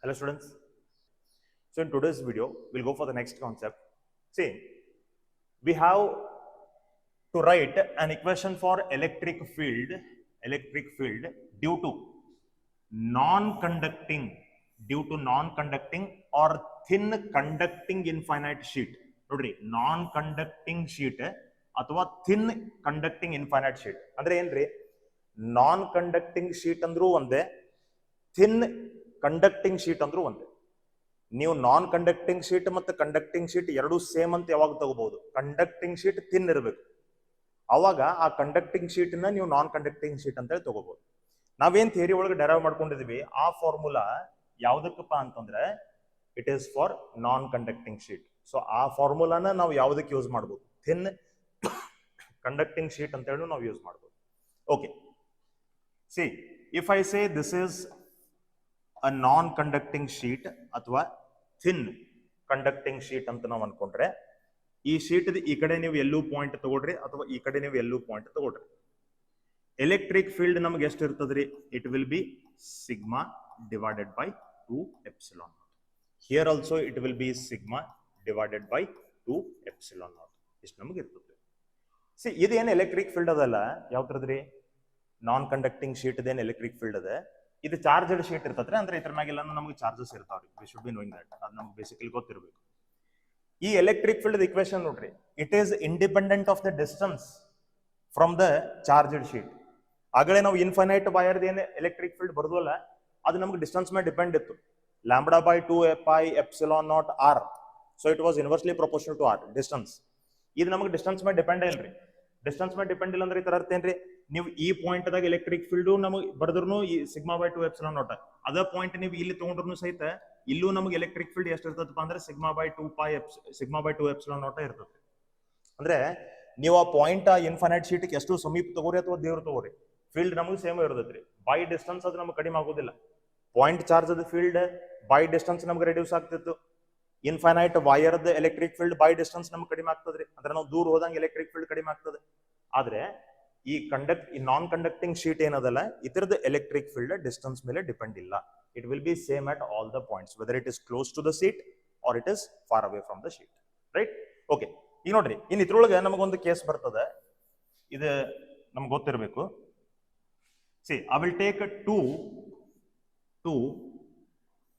Hello students. So in today's video, we'll go for the next concept. See, we have to write an equation for electric field due to non-conducting or thin conducting infinite sheet. Nodri, non-conducting sheet ಅಥವಾ thin conducting infinite sheet. ಅಂದ್ರೆ ಏನ್ರಿ, non-conducting sheet ಅಂದ್ರೂ ಒಂದೇ, thin conducting sheet ಅಂದ್ರೂ ಒಂದೇ. ನೀವು ನಾನ್ conducting sheet ಮತ್ತು conducting sheet ಎರಡೂ ಸೇಮ್ ಅಂತ ಯಾವಾಗ ತಗೋಬಹುದು? ಕಂಡಕ್ಟಿಂಗ್ ಶೀಟ್ ಥಿನ್ ಇರಬೇಕು, ಅವಾಗ ಆ ಕಂಡಕ್ಟಿಂಗ್ ಶೀಟ್ನ ನೀವು ನಾನ್ ಕಂಡಕ್ಟಿಂಗ್ ಶೀಟ್ ಅಂತ ಹೇಳಿ ತಗೋಬಹುದು. ನಾವೇನ್ ಥಿಯರಿ ಒಳಗೆ ಡೆರೈವ್ ಮಾಡ್ಕೊಂಡಿದೀವಿ, ಆ ಫಾರ್ಮುಲಾ ಯಾವ್ದಕ್ಕಪ್ಪ ಅಂತಂದ್ರೆ it is for non conducting sheet. So ಆ ಫಾರ್ಮುಲಾನ ನಾವು ಯಾವ್ದಕ್ಕೆ ಯೂಸ್ ಮಾಡ್ಬೋದು? ಥಿನ್ ಕಂಡಕ್ಟಿಂಗ್ ಶೀಟ್ ಅಂತ ಹೇಳಿ ನಾವು ಯೂಸ್ ಮಾಡ್ಬೋದು. Okay, C if I say this is a non-conducting sheet ಅಥವಾ thin conducting sheet ಅಂತ ನಾವು ಅನ್ಕೊಂಡ್ರೆ, ಈ ಶೀಟ್ ಈ ಕಡೆ ನೀವು ಎಲ್ಲೂ ಪಾಯಿಂಟ್ ತಗೊಳ್ರಿ ಅಥವಾ ಈ ಕಡೆ ನೀವು ಎಲ್ಲೂ ಪಾಯಿಂಟ್ ತಗೊಳ್ರಿ, ಎಲೆಕ್ಟ್ರಿಕ್ ಫೀಲ್ಡ್ ನಮಗೆ ಎಷ್ಟು ಇರ್ತದ್ರಿ? It will B sigma divided by 2 epsilon not. Here also it will B sigma divided by 2 epsilon not. ಇಷ್ಟು ನಮಗೆ ಇರ್ತದೆ. ಸಿ ಇದೇನು ಎಲೆಕ್ಟ್ರಿಕ್ ಫೀಲ್ಡ್ ಅದಲ್ಲ, ಯಾವ ತರದ್ರಿ? ನಾನ್ ಕಂಡಕ್ಟಿಂಗ್ ಶೀಟ್ ಇದೇನು ಎಲೆಕ್ಟ್ರಿಕ್ ಫೀಲ್ಡ್ ಅದ, ಇದು ಚಾರ್ಜಡ್ ಶೀಟ್ ಇರ್ತದ್ರೆ, ಅಂದ್ರೆ ಇದ್ರ ಮ್ಯಾಗೆಲ್ಲ ನಮಗೆ ಚಾರ್ಜಸ್ ಇರ್ತಾವ್ರಿ. We should be knowing that, ಅದು ನಮ್ಗೆ ಬೇಸಿಕಲಿ ಗೊತ್ತಿರಬೇಕು. ಈ ಎಲೆಕ್ಟ್ರಿಕ್ ಫೀಲ್ಡ್ ಇಕ್ವೇಶನ್ ನೋಡ್ರಿ, it is independent of the distance from the charged sheet. ಆಗಲೇ ನಾವು ಇನ್ಫೈನೈಟ್ ವೈರ್ ಏನು ಎಲೆಕ್ಟ್ರಿಕ್ ಫೀಲ್ಡ್ ಬರ್ದವಲ್ಲ, ಅದು ನಮ್ಗೆ ಡಿಸ್ಟೆನ್ಸ್ ಮೇಲೆ ಡಿಪೆಂಡ್ ಇತ್ತು. Lambda by 2 pi epsilon naught R. So it was inversely proportional to R distance. ಇದು ನಮಗೆ ಡಿಸ್ಟೆನ್ಸ್ ಮೇಲೆ ಡಿಪೆಂಡ್ ಇಲ್ರಿ. ಡಿಸ್ಟೆನ್ಸ್ ಮೇಲೆ ಡಿಪೆಂಡ್ ಇಲ್ಲ ಅಂದ್ರೆ ಈ ತರ ಅರ್ಥ ಏನ್ರಿ? ನೀವು ಈ ಪಾಯಿಂಟ್ ದಾಗ ಎಲೆಕ್ಟ್ರಿಕ್ ಫೀಲ್ಡ್ ನಮಗೆ ಬರೆದ್ರು ಈ ಸಿಗ್ಮಾ ಬೈ 2 ಎಪ್ಸಿಲಾನ್ ನಾಟ್, ಅದೇ ಪಾಯಿಂಟ್ ನೀವು ಇಲ್ಲಿ ತಗೊಂಡ್ರು ಸಹಿತ ಇಲ್ಲೂ ನಮಗೆ ಎಲೆಕ್ಟ್ರಿಕ್ ಫೀಲ್ಡ್ ಎಷ್ಟು ಇರ್ತದಪ್ಪ ಅಂದ್ರೆ ಸಿಗ್ಮಾ ಬೈ 2 ಎಪ್ಸಿಲಾನ್ ನಾಟ್ ಇರ್ತದೆ. ಅಂದ್ರೆ ನೀವು ಆ ಪಾಯಿಂಟ್ ಆ ಇನ್ಫೈನೈಟ್ ಶೀಟ್ ಎಷ್ಟು ಸಮೀಪ ತಗೋರಿ ಅಥವಾ ದೇವ್ರು ತಗೋರಿ, ಫೀಲ್ಡ್ ನಮಗೆ ಸೇಮ್ ಇರ್ತದ್ರಿ. ಬೈ ಡಿಸ್ಟೆನ್ಸ್ ಅದು ನಮ್ಗೆ ಕಡಿಮೆ ಆಗೋದಿಲ್ಲ. ಪಾಯಿಂಟ್ ಚಾರ್ಜ್ ಅದ ಫೀಲ್ಡ್ ಬೈ ಡಿಸ್ಟೆನ್ಸ್ ನಮ್ಗೆ ರೆಡ್ಯೂಸ್ ಆಗ್ತಿತ್ತು. ಇನ್ಫೈನೈಟ್ ವೈರ್ದ ಎಲೆಕ್ಟ್ರಿಕ್ ಫೀಲ್ಡ್ ಬೈ ಡಿಸ್ಟೆನ್ಸ್ ನಮ್ಗೆ ಕಡಿಮೆ ಆಗ್ತದ್ರಿ. ಅಂದ್ರೆ ನಾವು ದೂರ ಹೋದಂಗೆ ಎಲೆಕ್ಟ್ರಿಕ್ ಫೀಲ್ಡ್ ಕಡಿಮೆ ಆಗ್ತದೆ. ಆದ್ರೆ ಈ ನಾನ್ ಕಂಡಕ್ಟಿಂಗ್ ಶೀಟ್ ಏನದಲ್ಲ, ಇದರದ ಎಲೆಕ್ಟ್ರಿಕ್ ಫೀಲ್ಡ್ ಡಿಸ್ಟೆನ್ಸ್ ಮೇಲೆ ಡಿಪೆಂಡ್ ಇಲ್ಲ. It will be same at all the points, whether it is close to the sheet or it is far away from the sheet. Right? Okay, ಈಗ ನೋಡ್ರಿ, ಇನ್ ಇದ್ರೊಳಗೆ ನಮಗೊಂದು case ಬರ್ತದೆ, ಇದು ನಮ್ಗೆ ಗೊತ್ತಿರಬೇಕು. See I will take two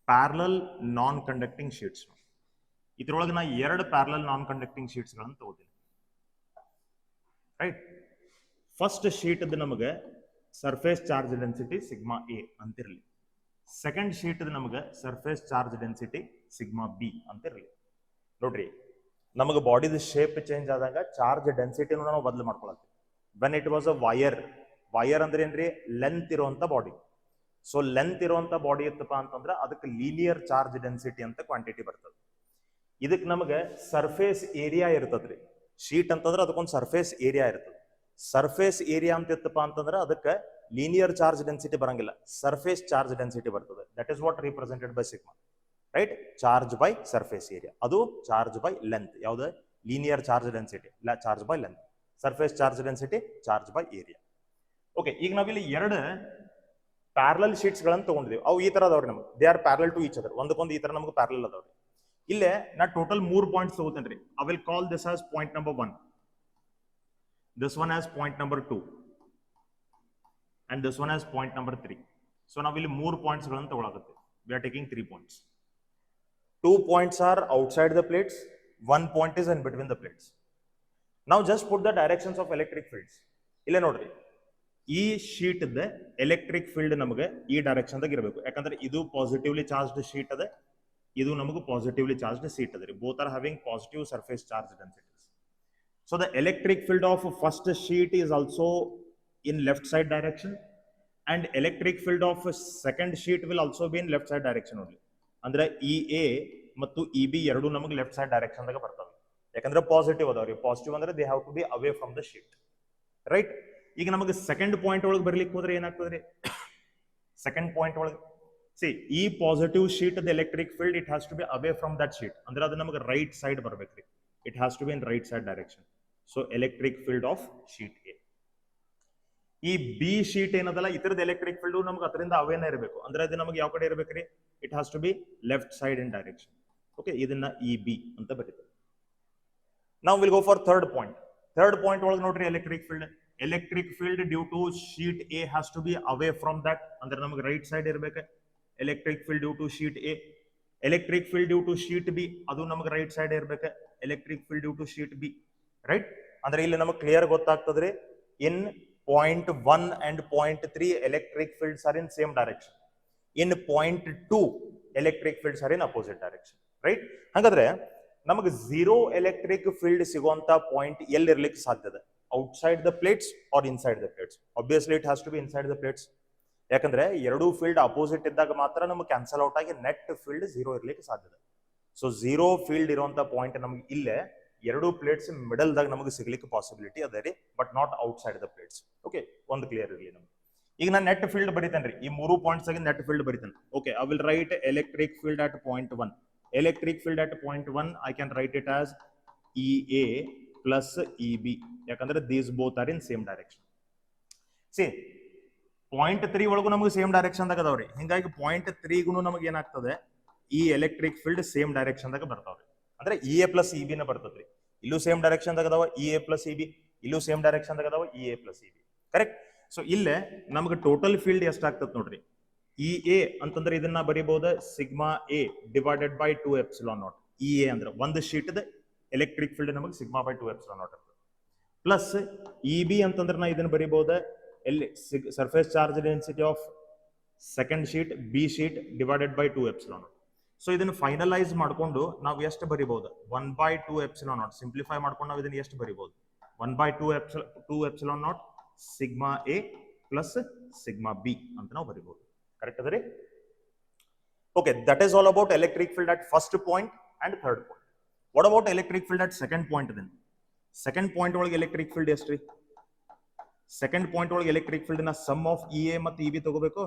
parallel non conducting sheets. ಇದ್ರೊಳಗೆ ನಾ 2 ಪ್ಯಾರಲಲ್ ನಾನ್ ಕಂಡಕ್ಟಿಂಗ್ ಶೀಟ್ಸ್ ಗಳನ್ನು ತಗೋತೀನಿ. ರೈಟ್? ಫಸ್ಟ್ ಶೀಟ್ ನಮಗೆ surface charge density sigma A ಅಂತಿರಲಿ. ಸೆಕೆಂಡ್ ಶೀಟ್ ನಮಗೆ surface charge density sigma B ಅಂತಿರಲಿ. ನೋಡ್ರಿ, ನಮಗೆ ಬಾಡಿದ ಶೇಪ್ ಚೇಂಜ್ ಆದಾಗ ಚಾರ್ಜ್ ಡೆನ್ಸಿಟಿನೂ ನಾವು ಬದಲು ಮಾಡ್ಕೊಳತ್ತೀವಿ. When it was a wire ಅಂದ್ರೆ ಏನ್ರಿ? ಲೆಂತ್ ಇರುವಂತ ಬಾಡಿ. ಸೊ ಲೆಂತ್ ಇರುವಂತ ಬಾಡಿ ಇತ್ತಪ್ಪ ಅಂತಂದ್ರೆ ಅದಕ್ಕೆ ಲೀನಿಯರ್ ಚಾರ್ಜ್ ಡೆನ್ಸಿಟಿ ಅಂತ ಕ್ವಾಂಟಿಟಿ ಬರ್ತದೆ. ಇದಕ್ಕೆ ನಮಗೆ ಸರ್ಫೇಸ್ ಏರಿಯಾ ಇರ್ತದ್ರಿ. ಶೀಟ್ ಅಂತಂದ್ರೆ ಅದಕ್ಕೊಂದು ಸರ್ಫೇಸ್ ಏರಿಯಾ ಇರ್ತದೆ. ಸರ್ಫೇಸ್ ಏರಿಯಾ ಅಂತ ಇತ್ತಪ್ಪ ಅಂತಂದ್ರೆ ಅದಕ್ಕೆ ಲೀನಿಯರ್ ಚಾರ್ಜ್ ಡೆನ್ಸಿಟಿ ಬರಂಗಿಲ್ಲ, ಸರ್ಫೇಸ್ ಚಾರ್ಜ್ ಡೆನ್ಸಿಟಿ ಬರ್ತದೆ. That is what represented by sigma. Right? Charge by surface area, ಅದು ಚಾರ್ಜ್ ಬೈ ಲೆಂತ್. ಯಾವ್ದು? Linear charge density, charge by length. Surface charge density, charge by area. Okay, ಈಗ ನಾವಿಲ್ಲಿ 2 parallel sheets ಗಳನ್ನ ತಗೊಂಡಿದ್ದೀವಿ. ಅವು ಈ ತರ ಅದಾವ್ರಿ ನಮ್ಗೆ. They are parallel to each other. ಒಂದಕ್ಕೊಂದು ಈ ತರ ನಮ್ಗೆ ಪ್ಯಾರಲಲ್ ಅದಾವ್ರಿ. ಇಲ್ಲೇ ನಾ ಟೋಟಲ್ 3 ಪಾಯಿಂಟ್ಸ್ ತಗೋತೇನೆ ರೀ. I will call this as point number 1, this one as point number 2 and this one as point number 3. So now we'll 3 points ಗಳನ್ನು ತಗೊಳ್ಳಾಕತ್ತೀವಿ. We are taking 3 points. 2 points are outside the plates, 1 point is in between the plates. Now just put the directions of electric fields. ಇಲ್ಲೇ ನೋಡ್ರಿ, ಈ sheet the electric field ನಮಗೆ ಈ direction ದಾಗ ಇರಬೇಕು. ಯಾಕಂದ್ರೆ ಇದು ಪಾಸಿಟಿವ್ಲಿ ಚಾರ್ಜ್ಡ್ ಶೀಟ್ ಅದ, ಇದು ನಮಗೆ ಪಾಸಿಟಿವ್ಲಿ ಚಾರ್ಜ್ಡ್ ಶೀಟ್ ಅದ ರೀ. Both are having positive surface charge densities. So the electric field of first sheet is also in left side direction, and electric field of second sheet will also be in left side direction only. ಅಂದ್ರೆ EA ಮತ್ತು EB ಎರಡು ನಮಗೆ left side direction ದಾಗ ಬರ್ತವೆ. ಯಾಕಂದ್ರೆ positive ಅದಾವ್ರಿ. Positive ಅಂದ್ರೆ they have to be away from the sheet. Right? ಈಗ ನಮಗೆ ಸೆಕೆಂಡ್ ಪಾಯಿಂಟ್ ಒಳಗೆ ಬರ್ಲಿಕ್ಕೆ ಹೋದ್ರೆ ಏನಾಗ್ತದ್ರಿ? ಸೆಕೆಂಡ್ ಪಾಯಿಂಟ್ ಒಳಗೆ ಸಿ ಈ positive sheet the electric field it has to be away from that sheet. ಅಂದ್ರೆ ಅದು ನಮಗೆ ರೈಟ್ ಸೈಡ್ ಬರ್ಬೇಕ್ರಿ. It has to be in right side direction. So electric field of sheet A. ಈ B sheet ಏನದಲ್ಲ ಇತರದ electric field ನಮ್ಗೆ ಅದರಿಂದ ಅವೇನ ಇರಬೇಕು ಅಂದ್ರೆ ಅದು ನಮಗೆ ಯಾವ ಕಡೆ ಇರಬೇಕ್ರಿ it has to be left side in direction okay ಇದನ್ನ ಇ ಬಿ ಅಂತ ಬರೀತಾರೆ ನಾವು will go for third point ಒಳಗೆ ನೋಡ್ರಿ electric field due to sheet A has to be away from that ಅಂದ್ರೆ ನಮಗೆ ರೈಟ್ ಸೈಡ್ ಇರಬೇಕು electric field due to sheet A electric field due to sheet B ಅದು ನಮಗೆ right side ಇರಬೇಕು electric field due to sheet B right ಅಂದ್ರೆ ಇಲ್ಲಿ ನಮಗೆ clear ಗೊತ್ತಾಗ್ತದ್ರಿ in point 1 and point 3 electric fields are in same direction. In point 2 electric fields are in opposite direction. Right? ಹಾಗಾದ್ರೆ ನಮಗೆ zero electric field ಸಿಗುವಂತ point ಎಲ್ಲಿ ಇರಲಿಕ್ಕೆ ಸಾಧ್ಯದ outside the plates or inside the plates obviously it has to be inside the plates ಯಾಕಂದ್ರೆ ಎರಡೂ field opposite ಇದ್ದಾಗ ಮಾತ್ರ ನಮಗೆ ಕ್ಯಾನ್ಸಲ್ ಔಟ್ ಆಗಿ ನೆಟ್ ಫೀಲ್ಡ್ ಝೀರೋ ಇರ್ಲಿಕ್ಕೆ ಸಾಧ್ಯದ ಸೊ ಝೀರೋ ಫೀಲ್ಡ್ ಇರುವಂತ ಪಾಯಿಂಟ್ ನಮಗೆ ಇಲ್ಲೇ ಎರಡು ಪ್ಲೇಟ್ಸ್ ಮಿಡಲ್ ದಾಗ ನಮಗೆ ಸಿಗ್ಲಿಕ್ಕೆ ಪಾಸಿಬಿಲಿಟಿ ಅದ ರೀ but not outside the plates okay ಒಂದು ಕ್ಲಿಯರ್ ಇರಲಿ ನಮ್ಗೆ ಈಗ ನಾನು ನೆಟ್ ಫೀಲ್ಡ್ ಬರೀತೇನೆ ರೀ ಈ ಮೂರು ಪಾಯಿಂಟ್ಸ್ ಆಗಿ ನೆಟ್ ಫೀಲ್ಡ್ ಬರೀತೇನೆ okay I will write electric field at point 1 electric field at point 1 I can write it as EA plus EB ಯಾಕಂದ್ರೆ these both are in same direction see point 3 ಒಳಗೂ ನಮಗೆ same direction ದಾಗ ಅದಾವ್ರಿ ಹಿಂಗಾಗಿ point 3 ಗುನು ನಮಗೆ ಏನಾಗ್ತದೆ ಈ electric field same direction ದಾಗ ಬರ್ತಾವ್ರಿ ಅಂದ್ರೆ EA plus EB ನ ಬರ್ತದ್ರಿ ಇಲ್ಲೂ ಸೇಮ್ ಡೈರೆಕ್ಷನ್ ದಾಗ ಅದಾವ EA plus EB ಇಲ್ಲೂ ಸೇಮ್ ಡೈರೆಕ್ಷನ್ ದಾಗ ಅದಾವ EA plus EB correct so ಇಲ್ಲೇ ನಮಗೆ ಟೋಟಲ್ ಫೀಲ್ಡ್ ಎಷ್ಟಾಗ್ತದೆ ನೋಡ್ರಿ EA ಅಂತಂದ್ರೆ ಇದನ್ನ ಬರೀಬಹುದು sigma A divided by 2 epsilon not EA ಅಂದ್ರೆ ಒಂದು ಶೀಟ್ ಎಲೆಕ್ಟ್ರಿಕ್ ಫೀಲ್ಡ್ ನಮಗೆ ಸಿಗ್ಮಾ ಬೈ 2 ಎಪ್ಸಿಲಾನ್ ನಾಟ್ ಇರ್ತದೆ ಪ್ಲಸ್ EB ಅಂತಂದ್ರೆ ನಾ ಇದನ್ನ ಬರೀಬಹುದು ಎಲ್ಲಿ surface charge density of second sheet B sheet divided by 2 epsilon not so ಇದನ್ನ ಫೈನಲೈಸ್ ಮಾಡ್ಕೊಂಡು ನಾವು ಎಷ್ಟು ಬರೀಬಹುದು 1/2 ಎಪ್ಸಿಲಾನ್ ನಾಟ್ ಸಿಂಪ್ಲಿಫೈ ಮಾಡ್ಕೊಂಡು ನಾವು ಇದನ್ನ ಎಷ್ಟು ಬರೀಬಹುದು 1/2 epsilon naught sigma A plus sigma B ಅಂತ ನಾವು ಬರೀಬಹುದು ಕರೆಕ್ಟ್ ಅದರಿ okay that is all about electric field at first point and third point what about electric field at second point then second point ಒಳಗೆ electric field ಎಷ್ಟ್ರಿ second point ಒಳಗೆ electric field ನ sum of EA ಮತ್ತು EB ತಗೋಬೇಕು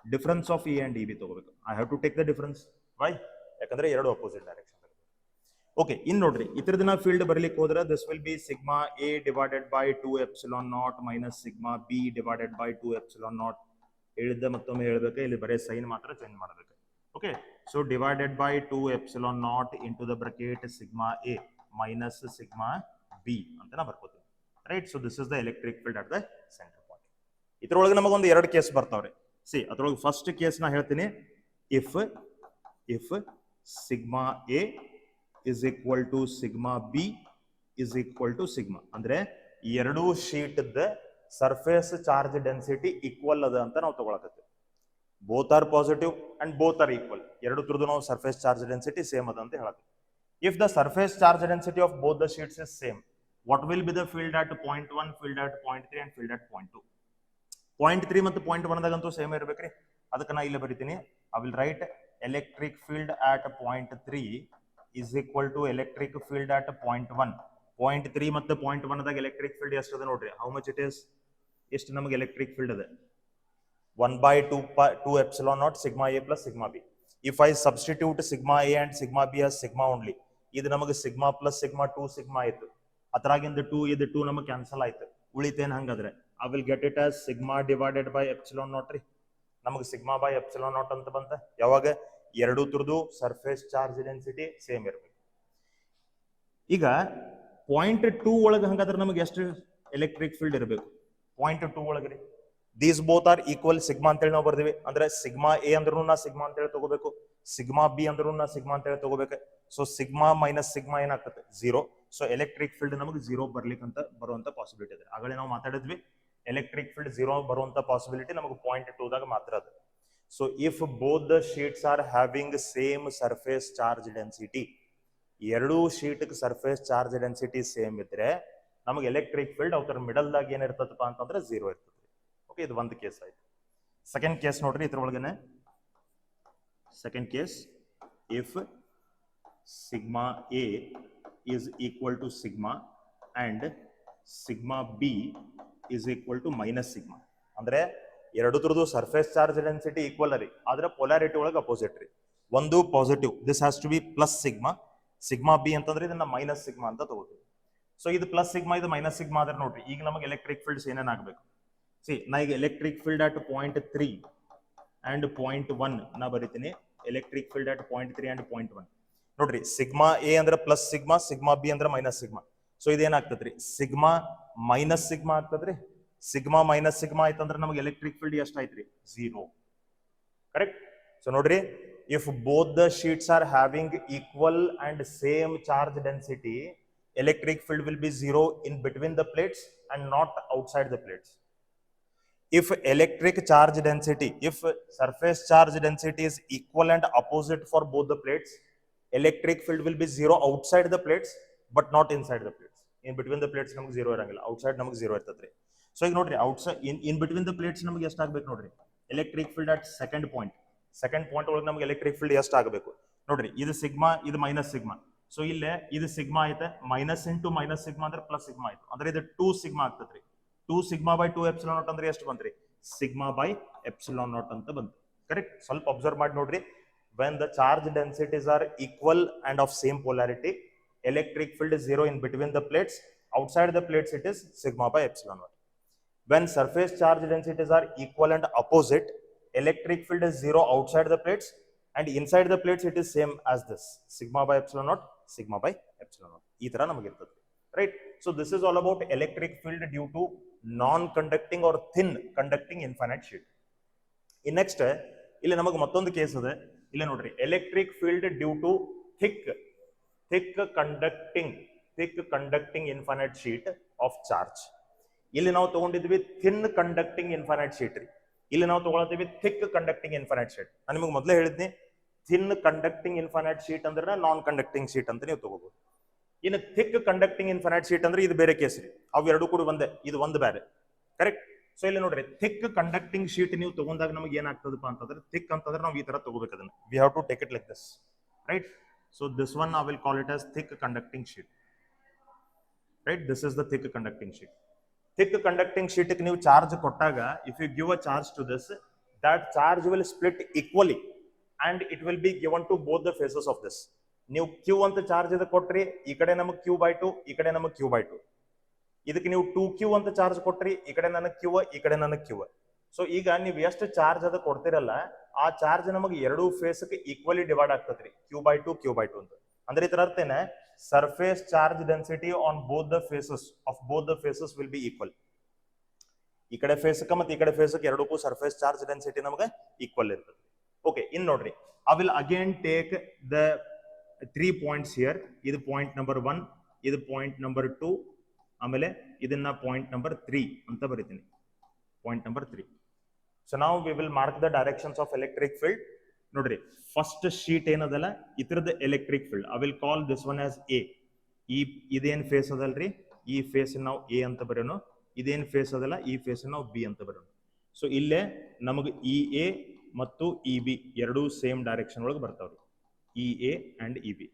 difference of EA and EB ತಗೋಬೇಕು I have to take the difference why ಯಾಕಂದ್ರೆ ಎರಡು opposite direction okay ಇನ್ ನೋಡ್ರಿ ಇತರದನ್ನ ಫೀಲ್ಡ್ ಬರಲಿಕ್ಕೆ ಹೋದ್ರೆ this will be sigma A divided by 2 epsilon naught minus sigma B divided by 2 epsilon naught ಹೇಳಿದ್ದ ಮತ್ತೊಮ್ಮೆ ಹೇಳಬೇಕು ಇಲ್ಲಿ ಬರೀ ಸೈನ್ ಮಾತ್ರ ಚೇಂಜ್ ಮಾಡಬೇಕು okay so divided by 2 epsilon not into the bracket sigma A minus sigma B ಅಂತ ನಾ ಬರ್ಕೋತೀನಿ right so this is the electric field at the center point ಇದರೊಳಗೆ ನಮಗೊಂದು ಎರಡು ಕೇಸ್ ಬರ್ತಾವ್ರಿ ಸಿ ಅದರೊಳಗೆ ಫಸ್ಟ್ ಕೇಸ್ ನಾ ಹೇಳ್ತೀನಿ if sigma A is equal to sigma B is equal to sigma ಅಂದ್ರೆ ಎರಡೂ sheet surface charge density equal ಅದ ಅಂತ ನಾವು ತಗೊಳಕತ್ತೀವಿ both are positive and both are equal ಎರಡು ತರದ್ದು ನಾವು ಸರ್ಫೇಸ್ ಚಾರ್ಜ್ ಡೆನ್ಸಿಟಿ ಸೇಮ್ ಅದ ಅಂತ ಹೇಳತ್ತೀವಿ if the surface charge density of both the sheets is same what will be the field at point 1 field at point 3 and field at point 2 point 3 ಮತ್ತು point 1 ದಾಗಂತೂ same ಇರಬೇಕ್ರಿ ಅದಕ್ಕೆ ನಾ ಇಲ್ಲಿ ಬರೀತೀನಿ I will write electric field at point 3 is equal to electric field at point 1 point 3 ಮತ್ತು point 1 ದಾಗ electric field ಎಷ್ಟು ಅದ ನೋಡ್ರಿ ಹೌ ಮಚ್ ಇಟ್ ಇಸ್ ಎಷ್ಟು ನಮಗೆ ಎಲೆಕ್ಟ್ರಿಕ್ ಫೀಲ್ಡ್ ಅದ 1/2 epsilon naught sigma a plus sigma b if I substitute sigma a and sigma b as sigma only ಇದು ನಮಗೆ sigma plus sigma 2 sigma ಆಯ್ತು ಅದರಾಗಿಂದ 2 ಇದು 2 ನಮಗೆ ಕ್ಯಾನ್ಸಲ್ ಆಯ್ತು ಉಳಿತೇನ್ ಹಂಗಾದ್ರೆ I will get it as sigma divided by epsilon naught ರೀ ನಮಗೆ sigma by epsilon naught ಅಂತ ಬಂತ ಯಾವಾಗ ಎರಡು ತರದ್ದು ಸರ್ಫೇಸ್ ಚಾರ್ಜ್ ಡೆನ್ಸಿಟಿ ಸೇಮ್ ಇರಬೇಕು ಈಗ ಪಾಯಿಂಟ್ 2 ಒಳಗೆ ಹಂಗಾದ್ರೆ ನಮಗೆ ಎಷ್ಟು ಎಲೆಕ್ಟ್ರಿಕ್ ಫೀಲ್ಡ್ ಇರಬೇಕು ಪಾಯಿಂಟ್ 2 ಒಳಗೆ these both are equal sigma ಅಂತ ಹೇಳಿ ನಾವು ಬರ್ದಿವಿ ಅಂದ್ರೆ ಸಿಗ್ಮಾ ಎ ಅಂದ್ರೂ ನಾ ಸಿಗ್ಮಾ ಅಂತ ಹೇಳಿ ತಗೋಬೇಕು ಸಿಗ್ಮಾ ಬಿ ಅಂದ್ರೂ ನಾ ಸಿಗ್ಮಾ ಅಂತ ಹೇಳಿ ತಗೋಬೇಕು ಸೊ ಸಿಗ್ಮಾ ಮೈನಸ್ ಸಿಗ್ಮಾ ಏನಾಗ್ತದೆ 0 ಸೊ ಎಲೆಕ್ಟ್ರಿಕ್ ಫೀಲ್ಡ್ ನಮಗೆ 0 ಬರ್ಲಿಕ್ಕಂತ ಬರುವಂತ ಪಾಸಿಬಿಲಿಟಿ ಇದೆ ಆಗಲೇ ನಾವು ಮಾತಾಡಿದ್ವಿ ಎಲೆಕ್ಟ್ರಿಕ್ ಫೀಲ್ಡ್ 0 ಬರುವಂತ ಪಾಸಿಬಿಲಿಟಿ ನಮಗೆ ಪಾಯಿಂಟ್ 2 ದಾಗ ಮಾತ್ರ ಅದ so if both the sheets are having same surface charge density ಎರಡು sheet surface charge density same ಇದ್ರೆ ನಮಗೆ ಎಲೆಕ್ಟ್ರಿಕ್ ಫೀಲ್ಡ್ ಅವರ ಮಿಡಲ್ ದಾಗ ಏನಿರ್ತದಪ್ಪ ಅಂತಂದ್ರೆ 0 ಇರ್ತದೆ ಓಕೆ ಇದು ಒಂದು ಕೇಸ್ ಆಯ್ತು ಸೆಕೆಂಡ್ ಕೇಸ್ ನೋಡ್ರಿ ಇದ್ರೊಳಗನೆ second case if sigma A is equal to sigma and sigma b is equal to minus sigma ಅಂದ್ರೆ ಎರಡು ತರದ್ದು ಸರ್ಫೇಸ್ ಚಾರ್ಜ್ ಡೆನ್ಸಿಟಿ ಈಕ್ವಲ್ ರೀ ಆದ್ರೆ ಪೊಲಾರಿಟಿ ಒಳಗೆ ಅಪೋಸಿಟ್ ರೀ ಒಂದು positive this has to be plus sigma sigma B ಅಂತಂದ್ರೆ ಇದನ್ನ ಮೈನಸ್ ಸಿಗ್ಮಾ ಅಂತ ತಗೋತೀವಿ ಸೊ ಇದು ಪ್ಲಸ್ ಸಿಗ್ಮಾ ಇದು ಮೈನಸ್ ಸಿಗ್ಮಾ ಆದ್ರೆ ನೋಡ್ರಿ ಈಗ ನಮಗೆ ಎಲೆಕ್ಟ್ರಿಕ್ ಫೀಲ್ಡ್ಸ್ ಏನೇನಾಗಬೇಕು ಸಿ ನಾ ಈಗ electric field at point 3 and point 1 ನಾ ಬರೀತೀನಿ electric field at point 3 and point 1 ನೋಡ್ರಿ ಸಿಗ್ಮಾ ಎ ಅಂದ್ರೆ ಪ್ಲಸ್ ಸಿಗ್ಮಾ, ಸಿಗ್ಮಾ ಬಿ ಅಂದ್ರೆ ಮೈನಸ್ ಸಿಗ್ಮಾ. ಸೊ ಇದೇನಾಗ್ತದ್ರಿ ಸಿಗ್ಮಾ ಮೈನಸ್ ಸಿಗ್ಮಾ ಆಗ್ತದ್ರಿ. ಸಿಗ್ಮಾ ಮೈನಸ್ ಸಿಗ್ಮಾ ಆಯ್ತಂದ್ರೆ ನಮಗೆ ಎಲೆಕ್ಟ್ರಿಕ್ ಫೀಲ್ಡ್ ಎಷ್ಟು ಆಯ್ತ್ರಿ 0. ಕರೆಕ್ಟ್. ಸೊ ನೋಡ್ರಿ if both the sheets are having equal and same charge density, electric field will be 0 in between the plates and not outside the plates. If electric charge density, if surface charge density is equal and opposite for both the plates, electric field will be 0 outside the plates but not inside the plates. In between the plates ನಮಗೆ 0 ಇರಂಗಿಲ್ಲ, outside ನಮಗೆ 0 ಇರ್ತದ್ರಿ. So ಈಗ ನೋಡ್ರಿ outside in between the plates ನಮಗೆ ಎಷ್ಟು ಆಗ್ಬೇಕು ನೋಡ್ರಿ electric field at second point ಒಳಗೆ ನಮಗೆ ಎಲೆಕ್ಟ್ರಿಕ್ ಫೀಲ್ಡ್ ಎಷ್ಟು ಆಗಬೇಕು ನೋಡ್ರಿ. ಇದು ಸಿಗ್ಮಾ, ಇದು ಮೈನಸ್ ಸಿಗ್ಮಾ. ಸೊ ಇಲ್ಲೇ ಇದು ಸಿಗ್ಮಾ ಐತೆ, ಮೈನಸ್ ಇಂಟು ಮೈನಸ್ ಸಿಗ್ಮಾ ಅಂದ್ರೆ ಪ್ಲಸ್ ಸಿಗ್ಮಾ ಆಯ್ತು, ಅಂದ್ರೆ ಇದು 2 ಸಿಗ್ಮಾ ಆಗ್ತದ್ರಿ. 2 ಸಿಗ್ಮಾ ಬೈ 2 ಎಪ್ಸಿಲಾನ್ ನಾಟ್ ಅಂದ್ರೆ ಎಷ್ಟು ಬಂತ್ರಿ ಸಿಗ್ಮಾ ಬೈ ಎಪ್ಸಿಲಾನ್ ನಾಟ್ ಅಂತ ಬಂತು. ಕರೆಕ್ಟ್. ಸ್ವಲ್ಪ ಅಬ್ಸರ್ವ್ ಮಾಡಿ ನೋಡ್ರಿ. when the charge densities are equal and of same polarity, electric field is 0 in between the plates. Outside the plates it is sigma by epsilon naught. When surface charge densities are equal and opposite, electric field is 0 outside the plates and inside the plates it is same as this sigma by epsilon naught, sigma by epsilon naught. ಈ ತರ ನಮಗೆ ಇರ್ತದೆ. Right. So this is all about electric field due to non-conducting or thin conducting infinite sheet. In next ಇಲ್ಲಿ ನಮಗೆ ಮತ್ತೊಂದು case ಇದೆ. ಇಲ್ಲಿ ನೋಡ್ರಿ electric field due to thick conducting infinite sheet of charge. ಇಲ್ಲಿ ನಾವು ತಗೊಂಡಿದ್ವಿ ಥಿನ್ ಕಂಡಕ್ಟಿಂಗ್ ಇನ್ಫೈನೈಟ್ ಶೀಟ್ ರೀ. ಇಲ್ಲಿ ನಾವು ತಗೊಳ್ತೀವಿ ಥಿಕ್ ಕಂಡಕ್ಟಿಂಗ್ ಇನ್ಫೈನೈಟ್ ಶೀಟ್. ನಾನು ನಿಮಗೆ ಮೊದಲೇ ಹೇಳಿದ್ನಿ ಥಿನ್ ಕಂಡಕ್ಟಿಂಗ್ ಇನ್ಫೈನೈಟ್ ಶೀಟ್ ಅಂದ್ರೆ ನಾನ್ ಕಂಡಕ್ಟಿಂಗ್ ಶೀಟ್ ಅಂತ ನೀವು ತಗೋಬಹುದು. ಇನ್ನು ಥಿಕ್ ಕಂಡಕ್ಟಿಂಗ್ ಇನ್ಫೈನೈಟ್ ಶೀಟ್ ಅಂದ್ರೆ ಇದು ಬೇರೆ ಕೇಸ್ ರೀ. ಅವು ಎರಡು ಕೂಡ ಒಂದೇ, ಇದು ಒಂದು ಬೇರೆ. ಕರೆಕ್ಟ್. ಸೊ ಇಲ್ಲಿ ನೋಡ್ರಿ ಥಿಕ್ ಕಂಡಕ್ಟಿಂಗ್ ಶೀಟ್ ನೀವು ತಗೊಂಡಾಗ ನಮಗೆ ಏನಾಗ್ತದಪ್ಪ ಅಂತಂದ್ರೆ ಥಿಕ್ ಅಂತಂದ್ರೆ ನಾವು ಈ ತರ ತಗೋಬೇಕು ಅದನ್ನ. We have to take it like this. Right. So this one I will call it as thick conducting sheet. Right. This is the thick conducting sheet. Thick conducting sheet ನೀವು ಚಾರ್ಜ್ ಕೊಟ್ಟಾಗ if you give a charge to this, that charge will split equally and it will be given to both the faces of this. ನೀವು Q ಅಂತ charge ಇದು ಕೊಟ್ರಿ, ಈ ಕಡೆ ನಮಗೆ Q by 2, ಈ ಕಡೆ ನಮಗೆ ಕ್ಯೂ ಬೈ 2. ಇದಕ್ಕೆ ನೀವು 2q ಅಂತ ಚಾರ್ಜ್ ಕೊಟ್ರಿ, ಈ ಕಡೆ ನನಗೆ ಕ್ಯೂ, ಈ ಕಡೆ ನನಗೆ ಕ್ಯೂ. ಸೊ ಈಗ ನೀವು ಎಷ್ಟು ಚಾರ್ಜ್ ಅದ ಕೊಡ್ತಿರಲ್ಲ ಆ ಚಾರ್ಜ್ ನಮಗೆ ಎರಡೂ ಫೇಸ್ಗೆ ಈಕ್ವಲಿ ಡಿವೈಡ್ ಆಗ್ತದ್ರಿ, ಕ್ಯೂ ಬೈ 2 ಅಂತ. ಅಂದ್ರೆ ಇದರ ಅರ್ಥ ಏನ surface charge density on both the faces will be equal. ಈ ಕಡೆ ಫೇಸ್ಗೆ ಮತ್ತೆ ಈ ಕಡೆ ಫೇಸ್ಗೆ ಎರಡಕ್ಕೂ ಸರ್ಫೇಸ್ ಚಾರ್ಜ್ ಡೆನ್ಸಿಟಿ ನಮಗೆ ಈಕ್ವಲ್ ಇರ್ತದೆ. ಓಕೆ. ಇನ್ ನೋಡ್ರಿ I will again take the 3 points here. ಇದು ಪಾಯಿಂಟ್ ನಂಬರ್ 1, ಇದು ಪಾಯಿಂಟ್ ನಂಬರ್ 2, ಆಮೇಲೆ ಇದನ್ನ ಪಾಯಿಂಟ್ ನಂಬರ್ 3 ಅಂತ ಬರೀತೀನಿ. Point number 3. ಸೊ ನಾವು we will mark the directions of electric field. ನೋಡ್ರಿ ಫಸ್ಟ್ ಶೀಟ್ ಏನದಲ್ಲ ಇತರದ electric field I will call this one as A. ಇದೇನ್ ಫೇಸ್ ಅದಲ್ರಿ ಈ ಫೇಸ್ ನಾವು ಎ ಅಂತ ಬರೆಯೋಣ. ಇದೇನ್ ಫೇಸ್ ಅದಲ್ಲ ಈ ಫೇಸ್ ನಾವು ಬಿ ಅಂತ ಬರೋಣ. ಸೊ ಇಲ್ಲೇ ನಮಗೆ ಇ ಎ ಮತ್ತು ಇ ಬಿ ಎರಡೂ ಸೇಮ್ ಡೈರೆಕ್ಷನ್ ಒಳಗೆ ಬರ್ತಾವ್ರಿ, E A and E B.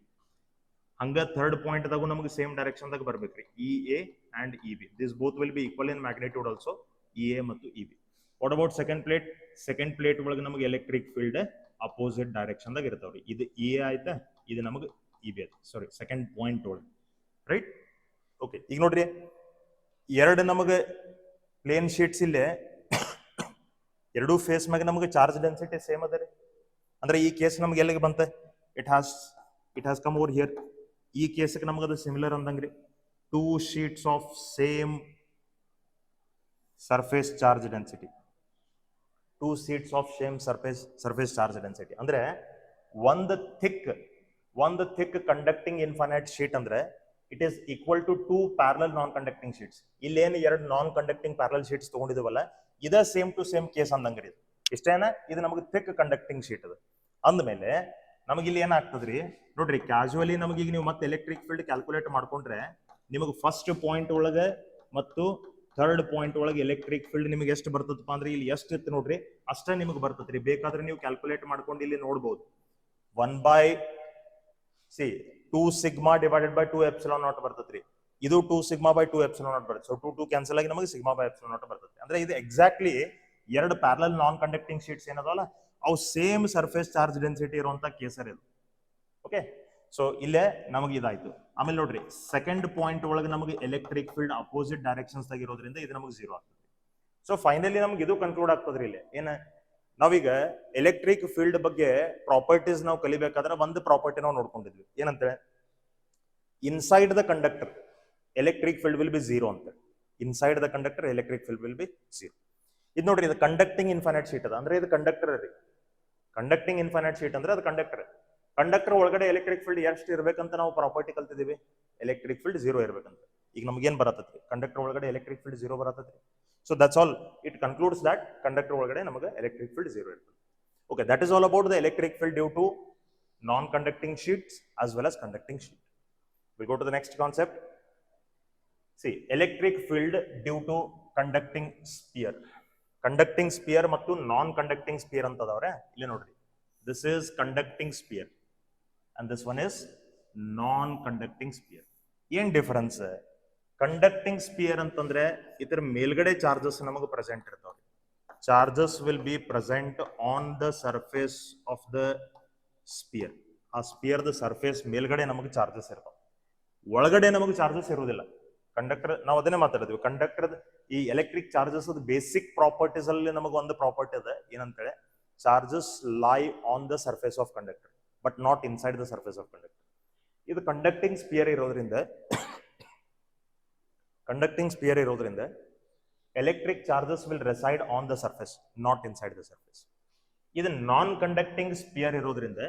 ಹಂಗ ಥರ್ಡ್ ಪಾಯಿಂಟ್ ದಾಗೂ ನಮಗೆ ಸೇಮ್ ಡೈರೆಕ್ಷನ್ ದಾಗ ಬರ್ಬೇಕ್ರಿ, E A and E B. This both will be equal in magnitude also, E A ಮತ್ತು E B. What about second plate? Second plate ಒಳಗೆ ನಮಗೆ electric field opposite direction ದಾಗ ಇರ್ತಾವ್ರಿ. ಇದು ಇ ಎ ಆಯ್ತಾ, ಇದು ನಮಗೆ ಇ ಬಿ ಆಯ್ತು. ಸಾರಿ, ಸೆಕೆಂಡ್ ಪಾಯಿಂಟ್ ಒಳಗೆ. ರೈಟ್. ಓಕೆ. ಈಗ ನೋಡ್ರಿ ಎರಡು ನಮಗೆ ಪ್ಲೇನ್ ಶೀಟ್ಸ್ ಇಲ್ಲೇ ಎರಡೂ ಫೇಸ್ ಮ್ಯಾಗ ನಮಗೆ ಚಾರ್ಜ್ ಡೆನ್ಸಿಟಿ ಸೇಮ್ ಅದ ರೀ. ಅಂದ್ರೆ ಈ ಕೇಸ್ ನಮ್ಗೆ ಎಲ್ಲಿಗೆ ಬಂತ? It has come over here. ಈ ಕೇಸ್ಗೆ ನಮಗೆ ಅದು ಸಿಮಿಲರ್ ಅಂದಂಗ್ರಿ. 2 sheets of same surface charge density. 2 sheets of same surface charge density ಅಂದ್ರೆ ಒಂದು ಥಿಕ್ ಕಂಡಕ್ಟಿಂಗ್ ಇನ್ಫೈನೈಟ್ ಶೀಟ್ ಅಂದ್ರೆ it is equal to 2 parallel non conducting sheets. ಇಲ್ಲೇನು ಎರಡು ನಾನ್ ಕಂಡಕ್ಟಿಂಗ್ ಪ್ಯಾರಲಲ್ ಶೀಟ್ಸ್ ತಗೊಂಡಿದವಲ್ಲ ಇದ ಸೇಮ್ ಟು ಸೇಮ್ ಕೇಸ್ ಅಂದಂಗ್ರಿ. ಇಷ್ಟೇನ ಇದು ನಮಗೆ ಥಿಕ್ ಕಂಡಕ್ಟಿಂಗ್ ಶೀಟ್ ಅದ ಅಂದ್ಮೇಲೆ ನಮಗೆ ಇಲ್ಲಿ ಏನಾಗ್ತದ್ರಿ ನೋಡ್ರಿ, ಕ್ಯಾಶುವಲಿ ನಮಗೆ ಈಗ ನೀವು ಮತ್ತೆ ಎಲೆಕ್ಟ್ರಿಕ್ ಫೀಲ್ಡ್ ಕ್ಯಾಲ್ಕುಲೇಟ್ ಮಾಡ್ಕೊಂಡ್ರೆ ನಿಮಗೆ ಫಸ್ಟ್ ಪಾಯಿಂಟ್ ಒಳಗೆ ಮತ್ತು ಥರ್ಡ್ ಪಾಯಿಂಟ್ ಒಳಗೆ ಎಲೆಕ್ಟ್ರಿಕ್ ಫೀಲ್ಡ್ ನಿಮಗೆ ಎಷ್ಟು ಬರ್ತದಪ್ಪ ಅಂದ್ರೆ ಇಲ್ಲಿ ಎಷ್ಟು ಇತ್ತು ನೋಡ್ರಿ ಅಷ್ಟೇ ನಿಮಗೆ ಬರ್ತದ್ರಿ. ಬೇಕಾದ್ರೆ ನೀವು ಕ್ಯಾಲ್ಕುಲೇಟ್ ಮಾಡ್ಕೊಂಡು ಇಲ್ಲಿ ನೋಡ್ಬೋದು 2 sigma divided by 2 epsilon not ಬರ್ತದ್ರಿ. ಇದು 2 ಸಿಗ್ಮಾ ಬೈ 2 ಎಪ್ಸಿಲಾನ್ ನಾಟ್ ಬರುತ್ತೆ. ಸೊ 2 ಕ್ಯಾನ್ಸಲ್ ಆಗಿ ನಮಗೆ ಸಿಗ್ಮಾ ಬೈ ಎಪ್ಸಿಲಾನ್ ನಾಟ್ ಬರ್ತದೆ. ಅಂದ್ರೆ ಇದು ಎಕ್ಸಾಕ್ಟ್ಲಿ ಎರಡು ಪ್ಯಾರಲಲ್ ನಾನ್ ಕಂಡಕ್ಟಿಂಗ್ ಶೀಟ್ಸ್ ಏನದಲ್ಲ ಅವು ಸೇಮ್ ಸರ್ಫೇಸ್ ಚಾರ್ಜ್ ಡೆನ್ಸಿಟಿ ಇರುವಂತ ಕೇಸರ್ ಇದು. ಓಕೆ. ಸೊ ಇಲ್ಲೇ ನಮಗೆ ಇದಾಯ್ತು. ಆಮೇಲೆ ನೋಡ್ರಿ ಸೆಕೆಂಡ್ ಪಾಯಿಂಟ್ ಒಳಗೆ ನಮಗೆ ಎಲೆಕ್ಟ್ರಿಕ್ ಫೀಲ್ಡ್ ಅಪೋಸಿಟ್ ಡೈರೆಕ್ಷನ್ಸ್ ಆಗಿರೋದ್ರಿಂದ ಇದು ನಮಗೆ 0 ಆಗ್ತದೆ. ಸೊ ಫೈನಲಿ ನಮ್ಗೆ ಇದು ಕನ್ಕ್ಲೂಡ್ ಆಗ್ತದ್ರಿ ಇಲ್ಲಿ ಏನ ನಾವೀಗ ಎಲೆಕ್ಟ್ರಿಕ್ ಫೀಲ್ಡ್ ಬಗ್ಗೆ ಪ್ರಾಪರ್ಟೀಸ್ ನಾವು ಕಲಿಬೇಕಾದ್ರೆ ಒಂದು ಪ್ರಾಪರ್ಟಿ ನಾವು ನೋಡ್ಕೊಂಡಿದ್ವಿ ಏನಂತ inside the conductor electric field will be zero ಅಂತ inside the conductor electric field will be zero ಇದು ನೋಡ್ರಿ ಇದು ಕಂಡಕ್ಟಿಂಗ್ ಇನ್ಫೈನೈಟ್ ಶೀಟ್ ಅದ ಅಂದ್ರೆ ಇದು ಕಂಡಕ್ಟರ್ ರೀ ಕಂಡಕ್ಟಿಂಗ್ ಇನ್ಫೈನೈಟ್ ಶೀಟ್ ಅಂದ್ರೆ ಅದು ಕಂಡಕ್ಟರ್ ಒಳಗಡೆ ಎಲೆಕ್ಟ್ರಿಕ್ ಫೀಲ್ಡ್ ಎಷ್ಟು ಇರ್ಬೇಕಂತ ನಾವು ಪ್ರಾಪರ್ಟಿ ಕಲ್ತಿದೀವಿ ಎಲೆಕ್ಟ್ರಿಕ್ ಫೀಲ್ಡ್ ಝೀರೋ ಇರ್ಬೇಕಂತ ಈಗ ನಮ್ಗೆ ಏನ್ ಬರತ್ತೈತಿ ಕಂಡಕ್ಟರ್ ಒಳಗಡೆ ಎಲೆಕ್ಟ್ರಿಕ್ ಫೀಲ್ಡ್ ಝೀರೋ ಬರತ್ತೈತಿ so that's all it concludes that conductor ಒಳಗಡೆ ನಮಗೆ ಎಲೆಕ್ಟ್ರಿಕ್ ಫೀಲ್ಡ್ ಝೀರೋ ಇರ್ತದೆ okay that is all about the electric field due to non conducting sheets as well as conducting sheet we go to the next concept see electric field due to conducting sphere ಮತ್ತು ನಾನ್ conducting spear ಅಂತ ಅದಾವ್ರೆ ಇಲ್ಲಿ ನೋಡ್ರಿ this is conducting sphere and this one is non conducting sphere ಏನ್ difference conducting spear ಅಂತಂದ್ರೆ ಇದರ ಮೇಲ್ಗಡೆ charges ನಮಗೆ present ಇರ್ತಾವ್ರಿ charges will be present on the surface of the spear ಆ ಸ್ಪಿಯರ್ ದ ಸರ್ಫೇಸ್ ಮೇಲ್ಗಡೆ ನಮಗೆ ಚಾರ್ಜಸ್ ಇರ್ತಾವ ಒಳಗಡೆ ನಮಗೆ ಚಾರ್ಜಸ್ ಇರುವುದಿಲ್ಲ ಕಂಡಕ್ಟರ್ ನಾವು ಅದನ್ನೇ ಮಾತಾಡಿದ್ವಿ ಕಂಡಕ್ಟರ್ ಈ ಎಲೆಕ್ಟ್ರಿಕ್ ಚಾರ್ಜಸ್ ಬೇಸಿಕ್ ಪ್ರಾಪರ್ಟೀಸ್ ಅಲ್ಲಿ ನಮಗೆ ಒಂದು ಪ್ರಾಪರ್ಟಿ ಅದ ಏನಂತೇಳಿ charges lie on the surface of conductor but not inside the surface of conductor ಇದು ಕಂಡಕ್ಟಿಂಗ್ ಸ್ಪಿಯರ್ ಇರೋದ್ರಿಂದ electric charges will reside on the surface not inside the surface ಇದು non conducting sphere ಇರೋದ್ರಿಂದ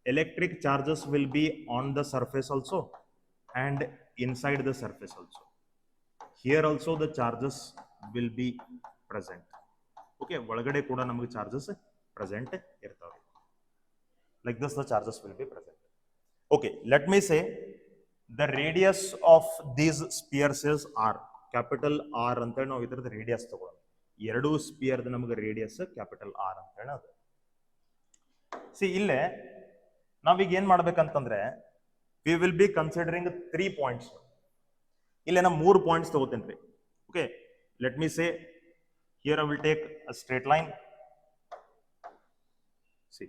electric charges will be on the surface also and inside the surface also. Here also the charges will be present. Okay, ಒಳಗಡೆ ಕೂಡ ನಮಗೆ charges present ಇರ್ತಾವೆ. Like this the charges will be present. Okay, let me say the radius of these spheres is R. Capital R ಅಂತ ಹೇಳಿ ನಾವು ಇದರದ radius ತಗೊಳ್ಳೋಣ. ಎರಡು spear ನಮಗೆ ರೇಡಿಯಸ್ ಕ್ಯಾಪಿಟಲ್ R ಅಂತ ಹೇಳಿ ಅದು. See ಇಲ್ಲೇ ನಾವೀಗ ಏನ್ ಮಾಡ್ಬೇಕಂತಂದ್ರೆ we will be considering 3 points ಇಲ್ಲಿ ನಾ 3 ಪಾಯಿಂಟ್ಸ್ ತಗೋತೇನ್ರಿ okay let me say here I will take a straight line see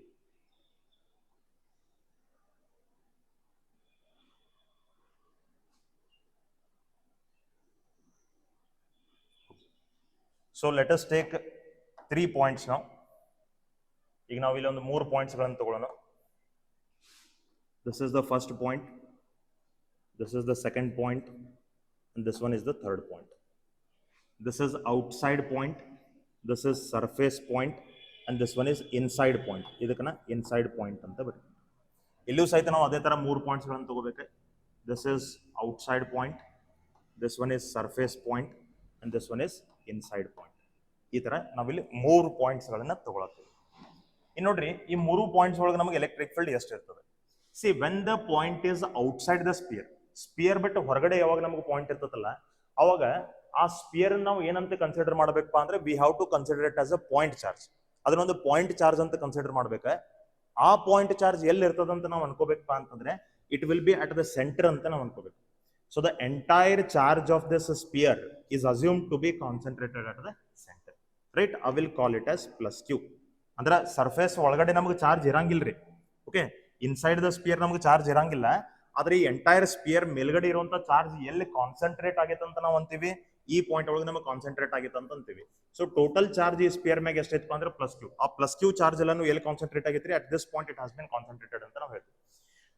so let us take 3 points ನಾವು ಈಗ ನಾವು ಇಲ್ಲಿ ಒಂದು 3 ಪಾಯಿಂಟ್ಸ್ ಗಳನ್ನು ತಗೊಳ್ಳೋಣ This is the first point, this is the second point, and this one is the third point. This is outside point, this is surface point, and this one is inside point. ಇದಕ್ಕನ inside point ಅಂತ ಬರುತ್ತೆ. ಇಲ್ಲೂ ಸಹಿತ ನಾವು ಅದೇ ತರ 3 points ಗಳನ್ನು ತಗೋಬೇಕು. This is outside point, this one is surface point, and this one is inside point. ಈ ತರ ನಾವಿಲ್ಲಿ 3 ಪಾಯಿಂಟ್ಸ್ ಗಳನ್ನು ತಗೊಳ್ತೀವಿ. ಇನ್ನು ನೋಡ್ರಿ ಈ 3 ಪಾಯಿಂಟ್ಸ್ ಒಳಗೆ ನಮಗೆ ಎಲೆಕ್ಟ್ರಿಕ್ ಫೀಲ್ಡ್ ಎಷ್ಟು ಇರ್ತದೆ See, when the point is outside the sphere ಬಿಟ್ಟು ಹೊರಗಡೆ ಯಾವಾಗ ನಮಗೆ ಪಾಯಿಂಟ್ ಇರ್ತದಲ್ಲ ಅವಾಗ ಆ ಸ್ಪಿಯರ್ ನಾವು ಏನಂತ ಕನ್ಸಿಡರ್ ಮಾಡಬೇಕಪ್ಪ ಅಂದ್ರೆ we have to consider it as a point charge ಅದನ್ನೊಂದು ಪಾಯಿಂಟ್ ಚಾರ್ಜ್ ಅಂತ ಕನ್ಸಿಡರ್ ಮಾಡ್ಬೇಕ ಆ ಪಾಯಿಂಟ್ ಚಾರ್ಜ್ ಎಲ್ಲಿ ಇರ್ತದಂತ ನಾವು ಅನ್ಕೋಬೇಕಪ್ಪ ಅಂತಂದ್ರೆ it will be at the centre ಅಂತ ನಾವು ಅನ್ಕೋಬೇಕು so the entire charge of this sphere is assumed to be concentrated at the centre right I will call it as plus q ಅಂದ್ರೆ surface ಒಳಗಡೆ ನಮಗೆ ಚಾರ್ಜ್ ಇರಂಗಿಲ್ರಿ okay inside the sphere ನಮಗೆ charge ಇರಂಗಿಲ್ಲ ಆದ್ರೆ ಈ ಎಂಟೈರ್ ಸ್ಪಿಯರ್ ಮೇಲ್ಗಡೆ ಇರುವಂತ ಚಾರ್ಜ್ ಎಲ್ಲಿ ಕಾನ್ಸಂಟ್ರೇಟ್ ಆಗೈತೆ ಅಂತ ನಾವು ಅಂತೀವಿ ಈ ಪಾಯಿಂಟ್ ಒಳಗೆ ನಮಗೆ ಕಾನ್ಸಂಟ್ರೇಟ್ ಆಗೈತೆ ಅಂತ ಅಂತೀವಿ ಸೊ ಟೋಟಲ್ ಚಾರ್ಜ್ ಈ ಸ್ಪಿಯರ್ ಮ್ಯಾಗ ಎಷ್ಟೈತಪ್ಪ ಅಂದ್ರೆ ಪ್ಲಸ್ ಕ್ಯೂ ಆ ಪ್ಲಸ್ ಕ್ಯೂ ಚಾರ್ಜ್ ಎಲ್ಲಾನು ಎಲ್ಲಿ ಕಾನ್ಸಂಟ್ರೇಟ್ ಆಗೈತ್ರಿ at this point it has been concentrated ಅಂತ ನಾವು ಹೇಳ್ತೀವಿ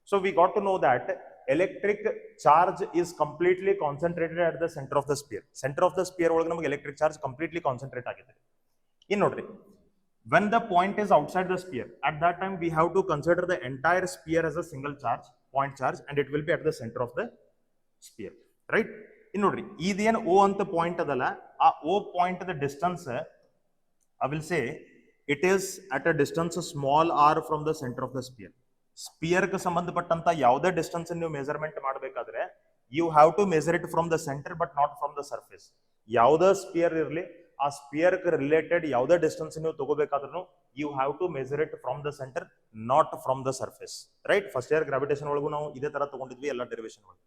so we got to know that electric charge is completely concentrated at the centre of the sphere ಒಳಗೆ ನಮಗೆ ಎಲೆಕ್ಟ್ರಿಕ್ ಚಾರ್ಜ್ ಕಂಪ್ಲೀಟ್ಲಿ ಕಾನ್ಸಂಟ್ರೇಟ್ ಆಗಿದೆ ಇನ್ನು ನೋಡ್ರಿ when the point is outside the sphere at that time we have to consider the entire sphere as a single charge point charge and it will be at the center of the sphere right in nodri iದೇನು o ಅಂತ point ಅದಲ್ಲ ಆ o point the distance I will say it is at a distance small r from the center of the sphere ಗೆ ಸಂಬಂಧಪಟ್ಟಂತ ಯಾವುದೇ distance ನೀವು measurement ಮಾಡಬೇಕಾದ್ರೆ you have to measure it from the center but not from the surface ಯಾವುದೇ sphere ಇರಲಿ ಆ sphere related ಯಾವುದೇ distance ನೀವು ತಗೋಬೇಕಾದ್ರೂ you have to measure it from the centre not from the surface right first year gravitation ಒಳಗೂ ನಾವು ಇದೇ ತರ ತಗೊಂಡಿದ್ವಿ ಎಲ್ಲ ಡೆರಿವೇಶನ್ ಒಳಗೆ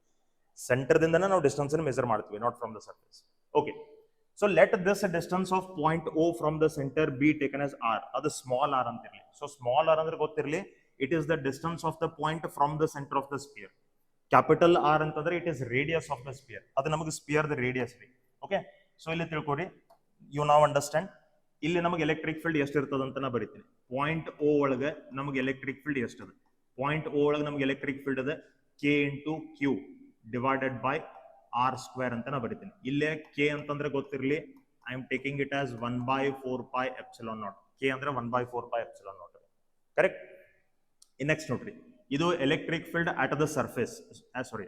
ಸೆಂಟರ್ ದಿಂದನೇ ನಾವು ಡಿಸ್ಟೆನ್ಸ್ ಮೆಜರ್ ಮಾಡ್ತೀವಿ not from the surface okay so let this distance of point O from the centre be taken as r ಅದು small r ಅಂತ ಇರಲಿ ಸೊ ಸ್ಮಾಲ್ r ಅಂದ್ರೆ ಗೊತ್ತಿರಲಿ it is the distance of the point from the centre of the spear capital R ಅಂತಂದ್ರೆ it is radius of the spear ಅದು ನಮಗೆ spear the radius ರೀ okay so ಇಲ್ಲಿ ತಿಳ್ಕೊಡಿ you ನಾವ್ ಅಂಡರ್ಸ್ಟ್ಯಾಂಡ್. ಇಲ್ಲಿ ನಮಗೆ ಎಲೆಕ್ಟ್ರಿಕ್ ಫೀಲ್ಡ್ ಎಷ್ಟಿರ್ತದ ಅಂತ ನಾ ಬರಿತೀನಿ. ಪಾಯಿಂಟ್ ಓ ಒಳಗೆ ನಮಗೆ ಎಲೆಕ್ಟ್ರಿಕ್ ಫೀಲ್ಡ್ ಎಷ್ಟದ? ಪಾಯಿಂಟ್ ಓ ಒಳಗೆ ನಮಗೆ ಎಲೆಕ್ಟ್ರಿಕ್ ಫೀಲ್ಡ್ ಅದ k into q divided by r square ಅಂತ ನಾ ಬರಿತೀನಿ. ಇಲ್ಲೇ ಕೆ ಅಂತಂದ್ರೆ ಗೊತ್ತಿರಲಿ, I am taking it as 1/4 π epsilon naught. K ಅಂದ್ರೆ 1/4 π ಎಪ್ಸಿಲಾನ್ ನಾಟ್. ಕರೆಕ್ಟ್. ನೆಕ್ಸ್ಟ್ ನೋಡ್ರಿ, ಇದು electric field at the surface,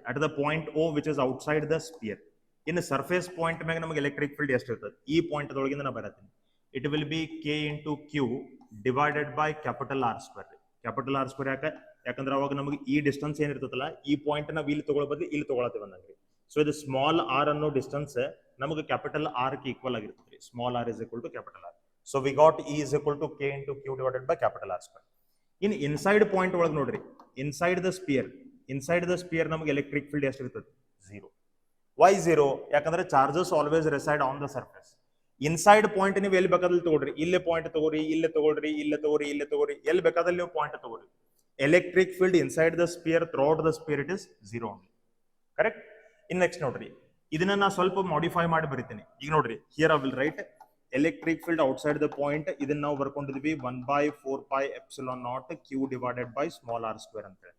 at the point O which is outside the sphere. ಇನ್ನು ಸರ್ಫೇಸ್ ಪಾಯಿಂಟ್ ಮ್ಯಾಗ ನಮಗೆ ಎಲೆಕ್ಟ್ರಿಕ್ ಫೀಲ್ಡ್ ಎಷ್ಟು ಇರ್ತದೆ? ಈ ಪಾಯಿಂಟ್ ಒಳಗಿಂದ ನಾ ಬರತ್ತೀನಿ. It will be k into q divided by capital R square. Capital R square ಯಾಕಂದ್ರೆ ಅವಾಗ ನಮಗೆ ಈ ಡಿಸ್ಟೆನ್ಸ್ ಏನಿರ್ತದಲ್ಲ, ಈ ಪಾಯಿಂಟ್ ನಾವು ಇಲ್ಲಿ ತಗೊಳ್ಳೋ ಬದಲು ಇಲ್ಲಿ ತಗೊಳತೀವಿ ಅಂದಂಗ್ರಿ. ಸೊ ಇದು ಸ್ಮಾಲ್ ಆರ್ ಅನ್ನೋ ಡಿಸ್ಟೆನ್ಸ್ ನಮಗೆ ಕ್ಯಾಪಿಟಲ್ ಆರ್ ಗೆ ಈಕ್ವಲ್ ಆಗಿರ್ತದೆ. Small r is equal to capital R. So we got E is equal to k into q divided by capital R square. In inside point ಒಳಗೆ ನೋಡ್ರಿ, inside the sphere ನಮಗೆ electric field ಎಷ್ಟು ಇರ್ತದೆ? 0. Why 0? ಯಾಕಂದ್ರೆ charges always reside on the surface. Inside point ನೀವು ಎಲ್ಲಿ ಬೇಕಾದಲ್ಲಿ ತಗೊಳ್ರಿ, ಇಲ್ಲೇ ಪಾಯಿಂಟ್ ತಗೋರಿ, ಇಲ್ಲೇ ತಗೊಳ್ರಿ, ಇಲ್ಲೇ ತಗೋರಿ, ಇಲ್ಲೇ ತಗೋರಿ, ಎಲ್ಲಿ ಬೇಕಾದಲ್ಲಿ ನೀವು ಪಾಯಿಂಟ್ ತಗೋರಿ. Electric field inside the sphere throughout the sphere it is 0 only. Correct. In next ನೋಡ್ರಿ, ಇದನ್ನ ನಾ ಸ್ವಲ್ಪ ಮಾಡಿಫೈ ಮಾಡಿ ಬರಿತೀನಿ. ಈಗ ನೋಡ್ರಿ, here I will write electric field outside the point. ಇದನ್ನ ನಾವು ಬರ್ಕೊಂಡಿದ್ವಿ 1/4 π epsilon naught q divided by small R square ಅಂತ ಹೇಳಿ.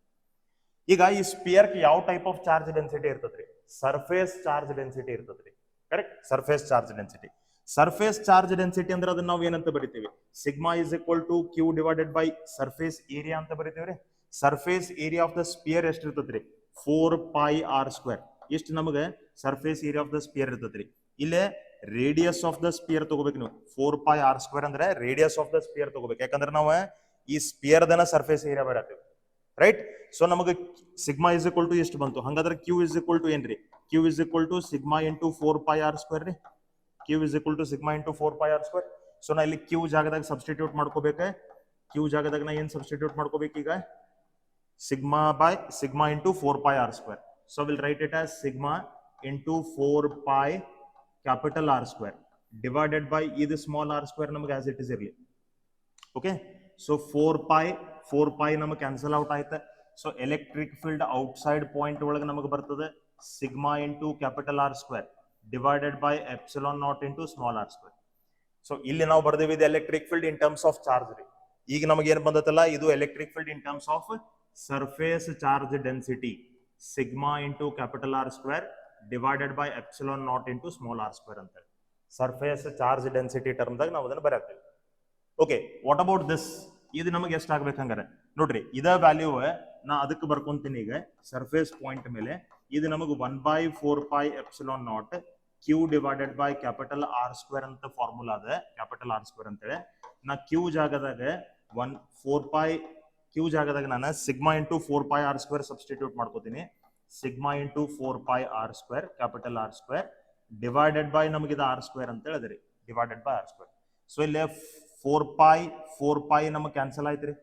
ಈಗ ಈ ಸ್ಪಿಯರ್ ಯಾವ ಟೈಪ್ ಆಫ್ ಚಾರ್ಜ್ ಡೆನ್ಸಿಟಿ ಇರ್ತದ್ರಿ? ಸರ್ಫೇಸ್ ಚಾರ್ಜ್ ಡೆನ್ಸಿಟಿ ಇರ್ತದ್ರಿ. Correct. Surface charge density. Surface charge density ಅಂದ್ರೆ ಅದನ್ನ ನಾವು ಏನಂತ ಬರಿತೀವಿ? Sigma is equal to q divided by surface area ಅಂತ ಬರಿತೀವ್ರಿ. Surface area of the sphere ಎಷ್ಟು ಇರ್ತದ್ರಿ? 4 π ಆರ್ ಸ್ಕ್ವೇರ್. ಇಷ್ಟು ನಮಗೆ surface area of the sphere ಇರ್ತದ್ರಿ. ಇಲ್ಲೇ ರೇಡಿಯಸ್ ಆಫ್ ದ ಸ್ಪಿಯರ್ ತಗೋಬೇಕು ನೀವು. 4 π ಆರ್ ಸ್ಕ್ವೇರ್ ಅಂದ್ರೆ ರೇಡಿಯಸ್ ಆಫ್ ದ ಸ್ಪಿಯರ್ ತಗೋಬೇಕು. ಯಾಕಂದ್ರೆ ನಾವು ಈ ಸ್ಪಿಯರ್ ದನ ಸರ್ಫೇಸ್ ಏರಿಯಾ ಬರತ್ತೀವಿ. ರೈಟ್. ಸೊ ನಮಗೆ ಸಿಗ್ಮಾ ಇಸ್ ಈಕ್ವಲ್ ಟು ಎಷ್ಟು ಬಂತು? ಹಂಗಾದ್ರೆ ಕ್ಯೂ ಇಸ್ ಈಕ್ವಲ್ ಟು ಏನ್ರಿ? Q is equal to sigma into 4 π r square ರೀ. Q is equal to sigma into 4 π r square. So ನಾ ಇಲ್ಲಿ ಕ್ಯೂ ಜಾಗದಾಗ ಸಬ್ಸ್ಟಿಟ್ಯೂಟ್ ಮಾಡ್ಕೋಬೇಕು. ಕ್ಯೂ ಜಾಗದಾಗ ನಾ ಏನ್ ಸಬ್ಸ್ಟಿಟ್ಯೂಟ್ ಮಾಡ್ಕೋಬೇಕು ಈಗ? Sigma into 4 π r square. So will write it as sigma into 4 π capital R square divided by ಇದು ಸ್ಮಾಲ್ ಆರ್ ಸ್ಕ್ವೇರ್ ನಮಗೆ ಆಸ್ ಇಟ್ ಇಸ್ ಇರಲಿ. ಓಕೆ. ಸೊ 4 π ನಮಗೆ ಕ್ಯಾನ್ಸಲ್ ಔಟ್ ಆಯ್ತು. So electric field outside point ಒಳಗೆ ನಮಗೆ ಬರ್ತದೆ sigma into capital R square divided by epsilon not into small R square. So ಇಲ್ಲಿ ನಾವು ಬರ್ದೇವಿ ಇದು electric field in terms of charge ರೀ. ಈಗ ನಮಗೆ ಏನ್ ಬಂದತ್ತಲ್ಲ, ಇದು electric field in terms of surface charge density sigma into capital R square divided by epsilon not into small R square ಅಂತ ಹೇಳಿ ಸರ್ಫೇಸ್ ಚಾರ್ಜ್ ಡೆನ್ಸಿಟಿ ಟರ್ಮ್ದಾಗ ನಾವು ಅದನ್ನು ಬರೆಯುತ್ತೇವೆ. ಓಕೆ. What about this? ಇದು ನಮಗೆ ಎಷ್ಟು ಆಗ್ಬೇಕು? ಹಂಗಾರೆ ನೋಡ್ರಿ, ಇದ ವ್ಯಾಲ್ಯೂ ನಾ ಅದಕ್ಕೆ ಬರ್ಕೊಂತೀನಿ. ಈಗ ಸರ್ಫೇಸ್ ಪಾಯಿಂಟ್ ಮೇಲೆ ಇದು ನಮಗೆ 1/4 π epsilon naught q divided by capital R square ಅಂತ ಫಾರ್ಮುಲಾ ಅದ. ಕ್ಯಾಪಿಟಲ್ ಆರ್ ಸ್ಕ್ವೇರ್ ಅಂತೇಳಿ ನಾ ಕ್ಯೂ ಜಾಗದಾಗ 4 π ಕ್ಯೂ ಜಾಗದಾಗ ನಾನು sigma into 4 π r square substitute ಮಾಡ್ಕೋತೀನಿ. Sigma into 4 π r square capital R square divided by ನಮಗೆ ಇದು ಆರ್ ಸ್ಕ್ವೇರ್ ಅಂತ ಹೇಳಿದ್ರಿ. Divided by r square. So ಇಲ್ಲಿ 4 π ನಮಗೆ ಕ್ಯಾನ್ಸಲ್ ಆಯ್ತ್ರಿ.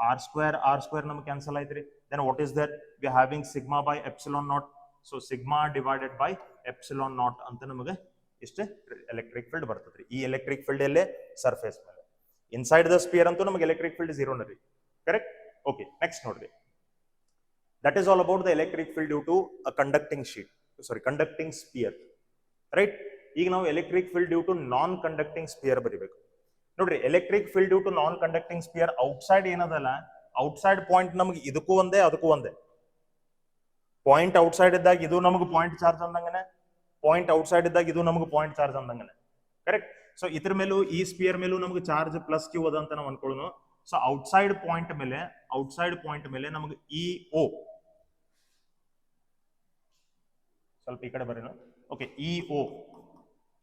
ಆರ್ ಸ್ಕ್ವೇರ್ ನಮಗೆ ಕ್ಯಾನ್ಸಲ್ ಆಯ್ತ್ರಿ. Then what is that? V having sigma by epsilon not. So sigma divided by epsilon not ಅಂತ ನಮಗೆ ಇಷ್ಟೇ ಎಲೆಕ್ಟ್ರಿಕ್ ಫೀಲ್ಡ್ ಬರ್ತದ್ರಿ. ಈ ಎಲೆಕ್ಟ್ರಿಕ್ ಫೀಲ್ಡ್ ಎಲ್ಲೇ? ಸರ್ಫೇಸ್ ಮೇಲೆ. ಇನ್ಸೈಡ್ ದ ಸ್ಪಿಯರ್ ಅಂತೂ ನಮಗೆ ಎಲೆಕ್ಟ್ರಿಕ್ ಫೀಲ್ಡ್ 0 ನರಿ. ಕರೆಕ್ಟ್. ಓಕೆ. ನೆಕ್ಸ್ಟ್ ನೋಡ್ರಿ, that is all about the electric field due to a conducting sphere. Right. ಈಗ ನಾವು electric field due to non conducting sphere ಬರಿಬೇಕು. ನೋಡ್ರಿ, electric field due to non conducting sphere outside ಏನದಲ್ಲ, outside point ನಮಗೆ ಇದಕ್ಕೂ ಒಂದೇ ಅದಕ್ಕೂ ಒಂದೇ. ಪಾಯಿಂಟ್ ಔಟ್ಸೈಡ್ ಇದ್ದಾಗ ಇದು ನಮಗೆ ಪಾಯಿಂಟ್ ಚಾರ್ಜ್ ಅಂದಂಗನೆ, ಪಾಯಿಂಟ್ ಔಟ್ಸೈಡ್ ಇದ್ದಾಗ ಇದು ನಮಗೆ ಪಾಯಿಂಟ್ ಚಾರ್ಜ್ ಅಂದಂಗನೆ. ಕರೆಕ್ಟ್. ಸೊ ಇದ್ರ ಮೇಲೂ ಈ ಸ್ಪಿಯರ್ ಮೇಲೂ ನಮಗೆ ಚಾರ್ಜ್ ಪ್ಲಸ್ ಕ್ಯೂ ಅದ ಅಂತ ನಾವು ಅನ್ಕೊಳ್ಳೋಣ. ಸೊ ಔಟ್ಸೈಡ್ ಪಾಯಿಂಟ್ ಮೇಲೆ ನಮಗೆ ಇ ಓ, ಸ್ವಲ್ಪ ಈ ಕಡೆ ಬರೋಣ. ಓಕೆ. ಇ ಓ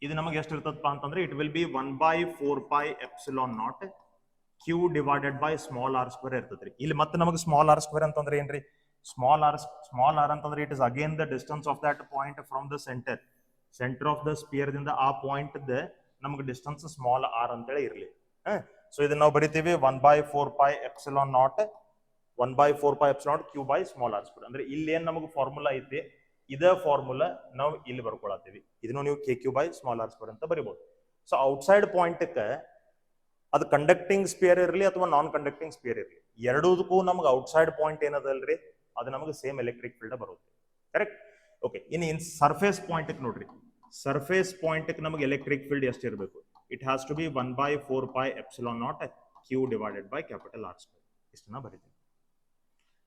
ಇದು ನಮಗೆ ಎಷ್ಟು ಇರ್ತದಪ್ಪ ಅಂತಂದ್ರೆ it will be 1/4 π epsilon naught q divided by small R square ಇರ್ತದ್ರಿ. ಇಲ್ಲಿ ಮತ್ತೆ ನಮಗೆ ಸ್ಮಾಲ್ ಆರ್ ಸ್ಕ್ವೇರ್ ಅಂತಂದ್ರೆ ಏನ್ರಿ? ಸ್ಮಾಲ್ ಆರ್ ಅಂತಂದ್ರೆ it is again the distance of that point from the centre of the sphere ದಿಂದ ಆ ಪಾಯಿಂಟ್ ನಮಗೆ ಡಿಸ್ಟೆನ್ಸ್ ಸ್ಮಾಲ್ ಆರ್ ಅಂತೇಳಿ ಇರಲಿ. ಸೊ ಇದನ್ನ ನಾವು ಬರಿತೀವಿ 1/4 π epsilon naught q by small R square. ಅಂದ್ರೆ ಇಲ್ಲಿ ಏನ್ ನಮಗೆ ಫಾರ್ಮುಲಾ ಐತಿ, ಇದ ಫಾರ್ಮುಲಾ ನಾವು ಇಲ್ಲಿ ಬರ್ಕೊಳತ್ತೀವಿ. ಇದನ್ನು ನೀವು k q by small R square ಅಂತ ಬರಿಬಹುದು. ಸೊ ಔಟ್ಸೈಡ್ ಪಾಯಿಂಟ್ಗೆ ಅದು ಕಂಡಕ್ಟಿಂಗ್ ಸ್ಪಿಯರ್ ಇರಲಿ ಅಥವಾ ನಾನ್ ಕಂಡಕ್ಟಿಂಗ್ ಸ್ಪಿಯರ್ ಇರಲಿ, ಎರಡೂದಕ್ಕೂ ನಮ್ಗೆ ಔಟ್ಸೈಡ್ ಪಾಯಿಂಟ್ ಏನದಲ್ರಿ, ಅದು ನಮಗೆ ಸೇಮ್ ಎಲೆಕ್ಟ್ರಿಕ್ ಫೀಲ್ಡ್ ಬರುತ್ತೆ. Correct. Okay. In surface point ನೋಡ್ರಿ, ಸರ್ಫೇಸ್ ಪಾಯಿಂಟ್ ನಮಗೆ ಎಲೆಕ್ಟ್ರಿಕ್ ಫೀಲ್ಡ್ ಎಷ್ಟು ಇರಬೇಕು? It has to be 1/4 pi epsilon naught q divided by capital R square. ಇಷ್ಟನ್ನ ಬರೀತೀವಿ.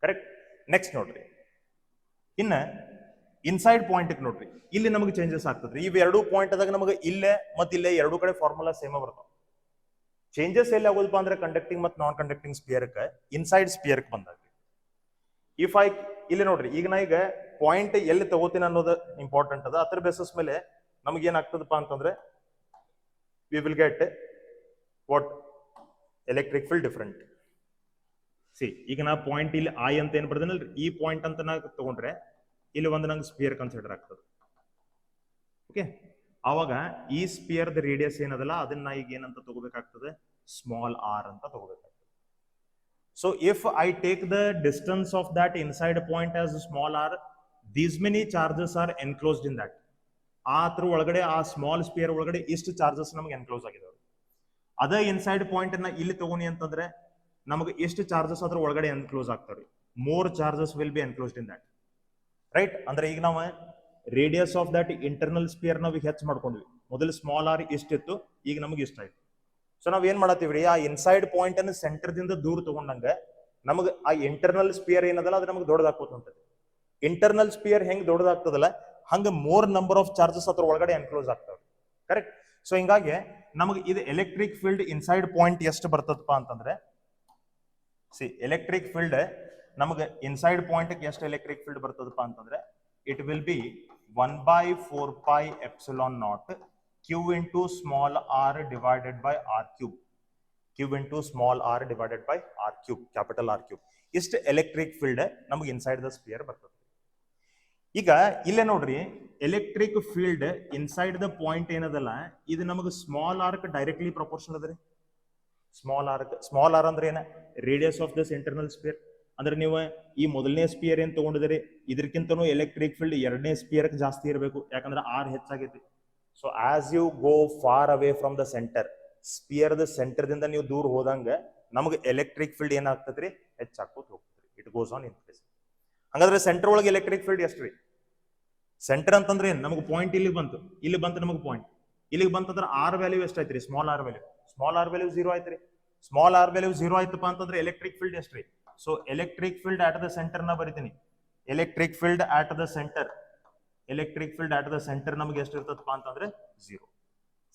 ಕರೆಕ್ಟ್. ನೆಕ್ಸ್ಟ್ ನೋಡ್ರಿ, ಇನ್ನ ಇನ್ಸೈಡ್ ಪಾಯಿಂಟ್ ನೋಡ್ರಿ, ಇಲ್ಲಿ ನಮಗೆ ಚೇಂಜಸ್ ಆಗ್ತದ್ರಿ. ಇವ್ ಎರಡು ಪಾಯಿಂಟ್ ಆದಾಗ ನಮಗೆ ಇಲ್ಲೇ ಮತ್ತೆ ಇಲ್ಲೇ ಎರಡು ಕಡೆ ಫಾರ್ಮುಲಾ ಸೇಮ್ ಬರ್ತಾವ. ಚೇಂಜಸ್ ಎಲ್ಲಿ ಆಗೋದಪ್ಪ ಅಂದ್ರೆ ಕಂಡಕ್ಟಿಂಗ್ ಮತ್ತು ನಾನ್ ಕಂಡಕ್ಟಿಂಗ್ ಸ್ಪಿಯರ್ಕ್ ಇನ್ಸೈಡ್ ಸ್ಪಿಯರ್ಕ್ ಬಂದಾಗ. ಇಫ್ ಐ ಇಲ್ಲಿ ನೋಡ್ರಿ, ಈಗ ನಾ ಈಗ ಪಾಯಿಂಟ್ ಎಲ್ಲಿ ತಗೋತೀನಿ ಅನ್ನೋದು ಇಂಪಾರ್ಟೆಂಟ್ ಅದ. ಅದ್ರ ಬೇಸಿಸ್ ಮೇಲೆ ನಮ್ಗೆ ಏನಾಗ್ತದಪ್ಪ ಅಂತಂದ್ರೆ we will get what electric field different. C ಈಗ ನಾ ಪಾಯಿಂಟ್ ಇಲ್ಲಿ ಐ ಅಂತ ಏನ್ ಬರ್ದೇನಲ್ರಿ, ಈ ಪಾಯಿಂಟ್ ಅಂತ ನಾ ತಗೊಂಡ್ರೆ ಇಲ್ಲಿ ಒಂದು ನಂಗೆ ಸ್ಪಿಯರ್ ಕನ್ಸಿಡರ್ ಆಗ್ತದೆ. ಓಕೆ, ಆವಾಗ ಈ ಸ್ಪಿಯರ್ ದ ರೇಡಿಯಸ್ ಏನದಲ್ಲ ಅದನ್ನ ಈಗ ಏನಂತ ತಗೋಬೇಕಾಗ್ತದೆ, ಸ್ಮಾಲ್ ಆರ್ ಅಂತ ತಗೋಬೇಕಾಗ್ತದೆ. So if I take the distance of that inside point as small r, these many charges are enclosed in that. ಅದ್ರ ಒಳಗಡೆ ಆ ಸ್ಮಾಲ್ ಸ್ಪಿಯರ್ ಒಳಗಡೆ ಇಷ್ಟು ಚಾರ್ಜಸ್ ನಮಗೆ ಎನ್ಕ್ಲೋಸ್ ಆಗಿದಾವೆ. ಅದೇ ಇನ್ಸೈಡ್ ಪಾಯಿಂಟ್ ಅನ್ನ ಇಲ್ಲಿ ತಗೋನಿ ಅಂತಂದ್ರೆ ನಮಗೆ ಎಷ್ಟು ಚಾರ್ಜಸ್ ಅದ್ರ ಒಳಗಡೆ ಎನ್ಕ್ಲೋಸ್ ಆಗ್ತಾವ್ರಿ, more charges will be enclosed in that. Right. ಅಂದ್ರೆ ಈಗ ನಾವು radius of that internal sphere ನಾವು ಹೆಚ್ಚು ಮಾಡ್ಕೊಂಡ್ವಿ. ಮೊದಲು ಸ್ಮಾಲ್ ಆರ್ ಇಷ್ಟಿತ್ತು, ಈಗ ನಮಗೆ ಇಷ್ಟ ಆಯ್ತು. ಸೊ ನಾವ್ ಏನ್ ಮಾಡತ್ತೀವ್ರಿ, ಆ ಇನ್ಸೈಡ್ ಪಾಯಿಂಟ್ ಅನ್ನು ಸೆಂಟರ್ ದಿಂದ ದೂರ ತಗೊಂಡಂಗ ನಮಗೆ ಆ ಇಂಟರ್ನಲ್ ಸ್ಪಿಯರ್ ಏನದಲ್ಲ ಅದು ನಮಗೆ ದೊಡ್ಡದಾಗ್ತದೆ. ಇಂಟರ್ನಲ್ ಸ್ಪಿಯರ್ ಹೆಂಗ್ ದೊಡ್ಡದಾಗ್ತದಲ್ಲ ಹಂಗ ಮೋರ್ ನಂಬರ್ ಆಫ್ ಚಾರ್ಜಸ್ ಅದ್ರ ಒಳಗಡೆ ಎನ್ಕ್ಲೋಸ್ ಆಗ್ತಾವೆ. ಕರೆಕ್ಟ್. ಸೊ ಹಿಂಗಾಗಿ ನಮಗೆ ಇದು ಎಲೆಕ್ಟ್ರಿಕ್ ಫೀಲ್ಡ್ ಇನ್ಸೈಡ್ ಪಾಯಿಂಟ್ ಎಷ್ಟು ಬರ್ತದಪ್ಪ ಅಂತಂದ್ರೆ, ಸಿ ಎಲೆಕ್ಟ್ರಿಕ್ ಫೀಲ್ಡ್ ನಮಗೆ ಇನ್ಸೈಡ್ ಪಾಯಿಂಟ್ ಎಷ್ಟು ಎಲೆಕ್ಟ್ರಿಕ್ ಫೀಲ್ಡ್ ಬರ್ತದಪ್ಪ ಅಂತಂದ್ರೆ it will be 1/4 pi epsilon naught q into small r divided by r cube. q into small r divided by r cube, capital R cube. ಇಷ್ಟು electric field ನಮಗೆ inside the spear ಬರ್ತದೆ. ಈಗ ಇಲ್ಲೇ ನೋಡ್ರಿ, electric field inside the point ಏನದಲ್ಲ ಇದು ನಮಗೆ small arc directly proportional ಅದ ರೀ. ಸ್ಮಾಲ್ ಆರ್ ಅಂದ್ರೆ ಏನ, radius of this internal sphere. ಅಂದ್ರೆ ನೀವು ಈ ಮೊದಲನೇ ಸ್ಪಿಯರ್ ಏನ್ ತಗೊಂಡಿದ್ರಿ ಇದಕ್ಕಿಂತನೂ ಎಲೆಕ್ಟ್ರಿಕ್ ಫೀಲ್ಡ್ ಎರಡನೇ ಸ್ಪಿಯರ್ ಜಾಸ್ತಿ ಇರಬೇಕು, ಯಾಕಂದ್ರೆ ಆರ್ ಹೆಚ್ಚಾಗೈತಿ. So as you go far away from the centre, sphere the centre ದಿಂದ ನೀವು ದೂರ ಹೋದಂಗ ನಮಗೆ ಎಲೆಕ್ಟ್ರಿಕ್ ಫೀಲ್ಡ್ ಏನಾಗ್ತದ್ರಿ, ಹೆಚ್ಚಾಕೋತ ಹೋಗ್ತದ್ರಿ. It goes on increase. ಹಂಗಾದ್ರೆ ಸೆಂಟರ್ ಒಳಗೆ ಎಲೆಕ್ಟ್ರಿಕ್ ಫೀಲ್ಡ್ ಎಷ್ಟ್ರಿ? ಸೆಂಟರ್ ಅಂತಂದ್ರೆ ಏನ್, ನಮಗೆ ಪಾಯಿಂಟ್ ಇಲ್ಲಿ ಬಂತು ನಮಗೆ ಪಾಯಿಂಟ್ ಇಲ್ಲಿಗೆ ಬಂತಂದ್ರೆ ಆರ್ ವ್ಯಾಲ್ಯೂ ಎಷ್ಟಾಯ್ತ್ರಿ, ಸ್ಮಾಲ್ ಆರ್ ವ್ಯಾಲ್ಯೂ 0 ಆಯ್ತ್ರಿ. ಸ್ಮಾಲ್ ಆರ್ ವ್ಯಾಲ್ಯೂ 0 ಆಯ್ತಪ್ಪ ಅಂತಂದ್ರೆ ಎಲೆಕ್ಟ್ರಿಕ್ ಫೀಲ್ಡ್ ಎಷ್ಟ್ರಿ? So electric field at the centre ನ ಬರಿತೀನಿ. Electric field at the centre ನಮಗೆ ಎಷ್ಟು ಇರ್ತದಪ್ಪ ಅಂತಂದ್ರೆ 0.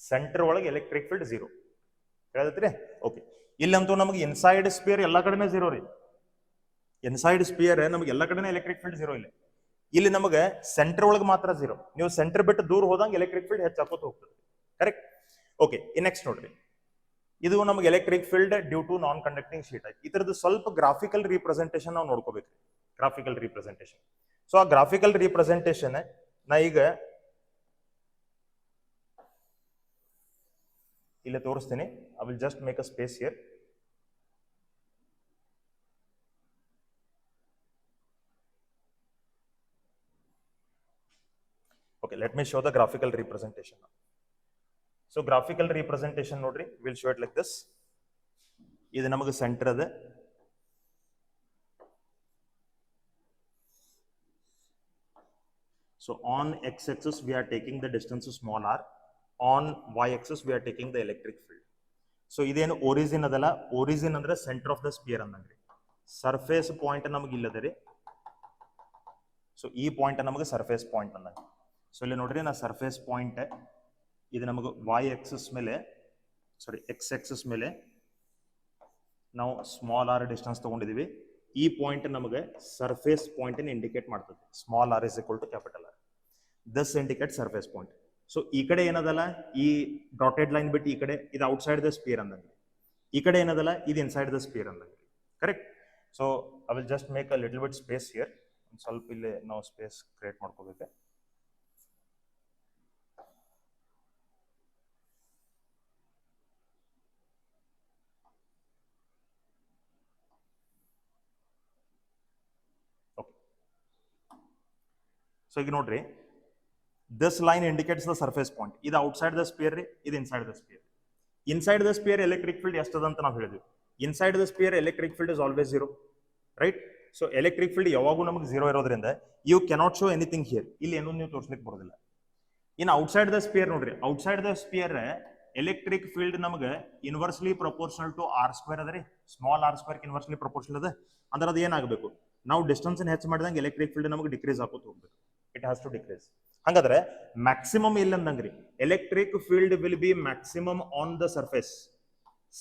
ಸೆಂಟರ್ ಒಳಗೆ ಎಲೆಕ್ಟ್ರಿಕ್ ಫೀಲ್ಡ್ 0 ಹೇಳ್ತೈತ್ರಿ. ಓಕೆ, ಇಲ್ಲಂತೂ ನಮಗೆ ಇನ್ಸೈಡ್ ಸ್ಪಿಯರ್ ಎಲ್ಲಾ ಕಡೆನೇ 0 ರೀ. ಇನ್ಸೈಡ್ ಸ್ಪಿಯರ್ ನಮಗೆ ಎಲ್ಲಾ ಕಡೆನೇ ಎಲೆಕ್ಟ್ರಿಕ್ ಫೀಲ್ಡ್ 0 ಇಲ್ಲ. ಇಲ್ಲಿ ನಮಗೆ ಸೆಂಟರ್ ಒಳಗೆ ಮಾತ್ರ 0. ನೀವು ಸೆಂಟರ್ ಬಿಟ್ಟು ದೂರ ಹೋದಂಗೆ ಎಲೆಕ್ಟ್ರಿಕ್ ಫೀಲ್ಡ್ ಹೆಚ್ಚಾಕೋತ ಹೋಗ್ತದೆ. ಕರೆಕ್ಟ್. ಓಕೆ, ನೆಕ್ಸ್ಟ್ ನೋಡ್ರಿ, ಇದು ನಮಗೆ electric field due to non conducting sheet ಆಯ್ತು. ಇದ್ರದ್ದು ಸ್ವಲ್ಪ ಗ್ರಾಫಿಕಲ್ ರಿಪ್ರೆಸೆಂಟೇಷನ್ ನಾವು ನೋಡ್ಕೋಬೇಕು. Graphical representation. ಸೊ ಆ ಗ್ರಾಫಿಕಲ್ ರಿಪ್ರೆಸೆಂಟೇಷನ್ ನಾ ಈಗ ಇಲ್ಲಿ ತೋರಿಸ್ತೀನಿ. I will just make a space here. Okay, let me show the graphical representation now. So graphical representation ನೋಡ್ರಿ, we'll show it like this. ಇದು ನಮಗೆ ಸೆಂಟರ್ ಅದ. So on x-axis we are taking the distance to small r. On y-axis we are taking the electric field. So ಇದೇನು origin ಅದಲ್ಲ, origin ಅಂದ್ರೆ center of the sphere ಅಂದಂಗ್ರಿ. Surface point ನಮಗೆ ಇಲ್ಲದರಿ. So ಈ ಪಾಯಿಂಟ್ ನಮಗೆ surface point ಅಂದಂಗ. So ಇಲ್ಲಿ ನೋಡ್ರಿ, ನಾ ಸರ್ಫೇಸ್ ಪಾಯಿಂಟ್ ಇದು ನಮಗೆ x ಆಕ್ಸಿಸ್ ಮೇಲೆ ನಾವು ಸ್ಮಾಲ್ ಆರ್ ಡಿಸ್ಟೆನ್ಸ್ ತಗೊಂಡಿದೀವಿ. ಈ ಪಾಯಿಂಟ್ ನಮಗೆ ಸರ್ಫೇಸ್ ಪಾಯಿಂಟ್ ಇಂಡಿಕೇಟ್ ಮಾಡ್ತದೆ. Small r is equal to capital R. This indicate surface point. So ಈ ಕಡೆ ಏನದಲ್ಲ, ಈ ಡಾಟೆಡ್ ಲೈನ್ ಬಿಟ್ಟು ಈ ಕಡೆ ಇದು ಔಟ್ಸೈಡ್ ದ ಸ್ಪಿಯರ್ ಅಂದಂಗೆ, ಈ ಕಡೆ ಏನದಲ್ಲ ಇದು ಇನ್ಸೈಡ್ ದ ಸ್ಪಿಯರ್ ಅಂದಂಗೆ. Correct. So I will just make a little bit space here. ಸ್ವಲ್ಪ ಇಲ್ಲಿ ನಾವು ಸ್ಪೇಸ್ ಕ್ರಿಯೇಟ್ ಮಾಡ್ಕೋಬೇಕು. ಸೊ ಈಗ ನೋಡ್ರಿ, this line indicates the surface point. ಇದು ಔಟ್ಸೈಡ್ ದ ಸ್ಪಿಯರ್ ರೀ, ಇದು inside the sphere. Inside the sphere electric field ಎಷ್ಟದ ಅಂತ ನಾವು ಹೇಳಿದ್ವಿ. Inside the sphere electric field is always 0, right. So electric field ಯಾವಾಗೂ ನಮಗೆ 0 ಇರೋದ್ರಿಂದ you cannot show anything here. ಇಲ್ಲಿ ಏನೂ ನೀವು ತೋರಿಸ್ಲಿಕ್ಕೆ ಬರೋದಿಲ್ಲ. ಇನ್ನು ಔಟ್ಸೈಡ್ ದ ಸ್ಪಿಯರ್ ನೋಡ್ರಿ, outside the sphere electric field ನಮಗೆ inversely proportional to r square ಅದ ರೀ, small R square inversely proportional ಅದ. ಅಂದ್ರೆ ಅದು ಏನಾಗಬೇಕು, ನಾವು ಡಿಸ್ಟೆನ್ಸ್ ಹೆಚ್ಚು ಮಾಡಿದಂಗೆ ಎಲೆಕ್ಟ್ರಿಕ್ ಫೀಲ್ಡ್ ನಮಗೆ ಡಿಕ್ರೀಸ್ ಆಗೋದು ಹೋಗ್ಬೇಕು. It has to decrease. ಹಂಗಾದ್ರೆ ಮ್ಯಾಕ್ಸಿಮಮ್ ಇಲ್ಲ ಅಂದಂಗ್ರಿ, electric field will be maximum on the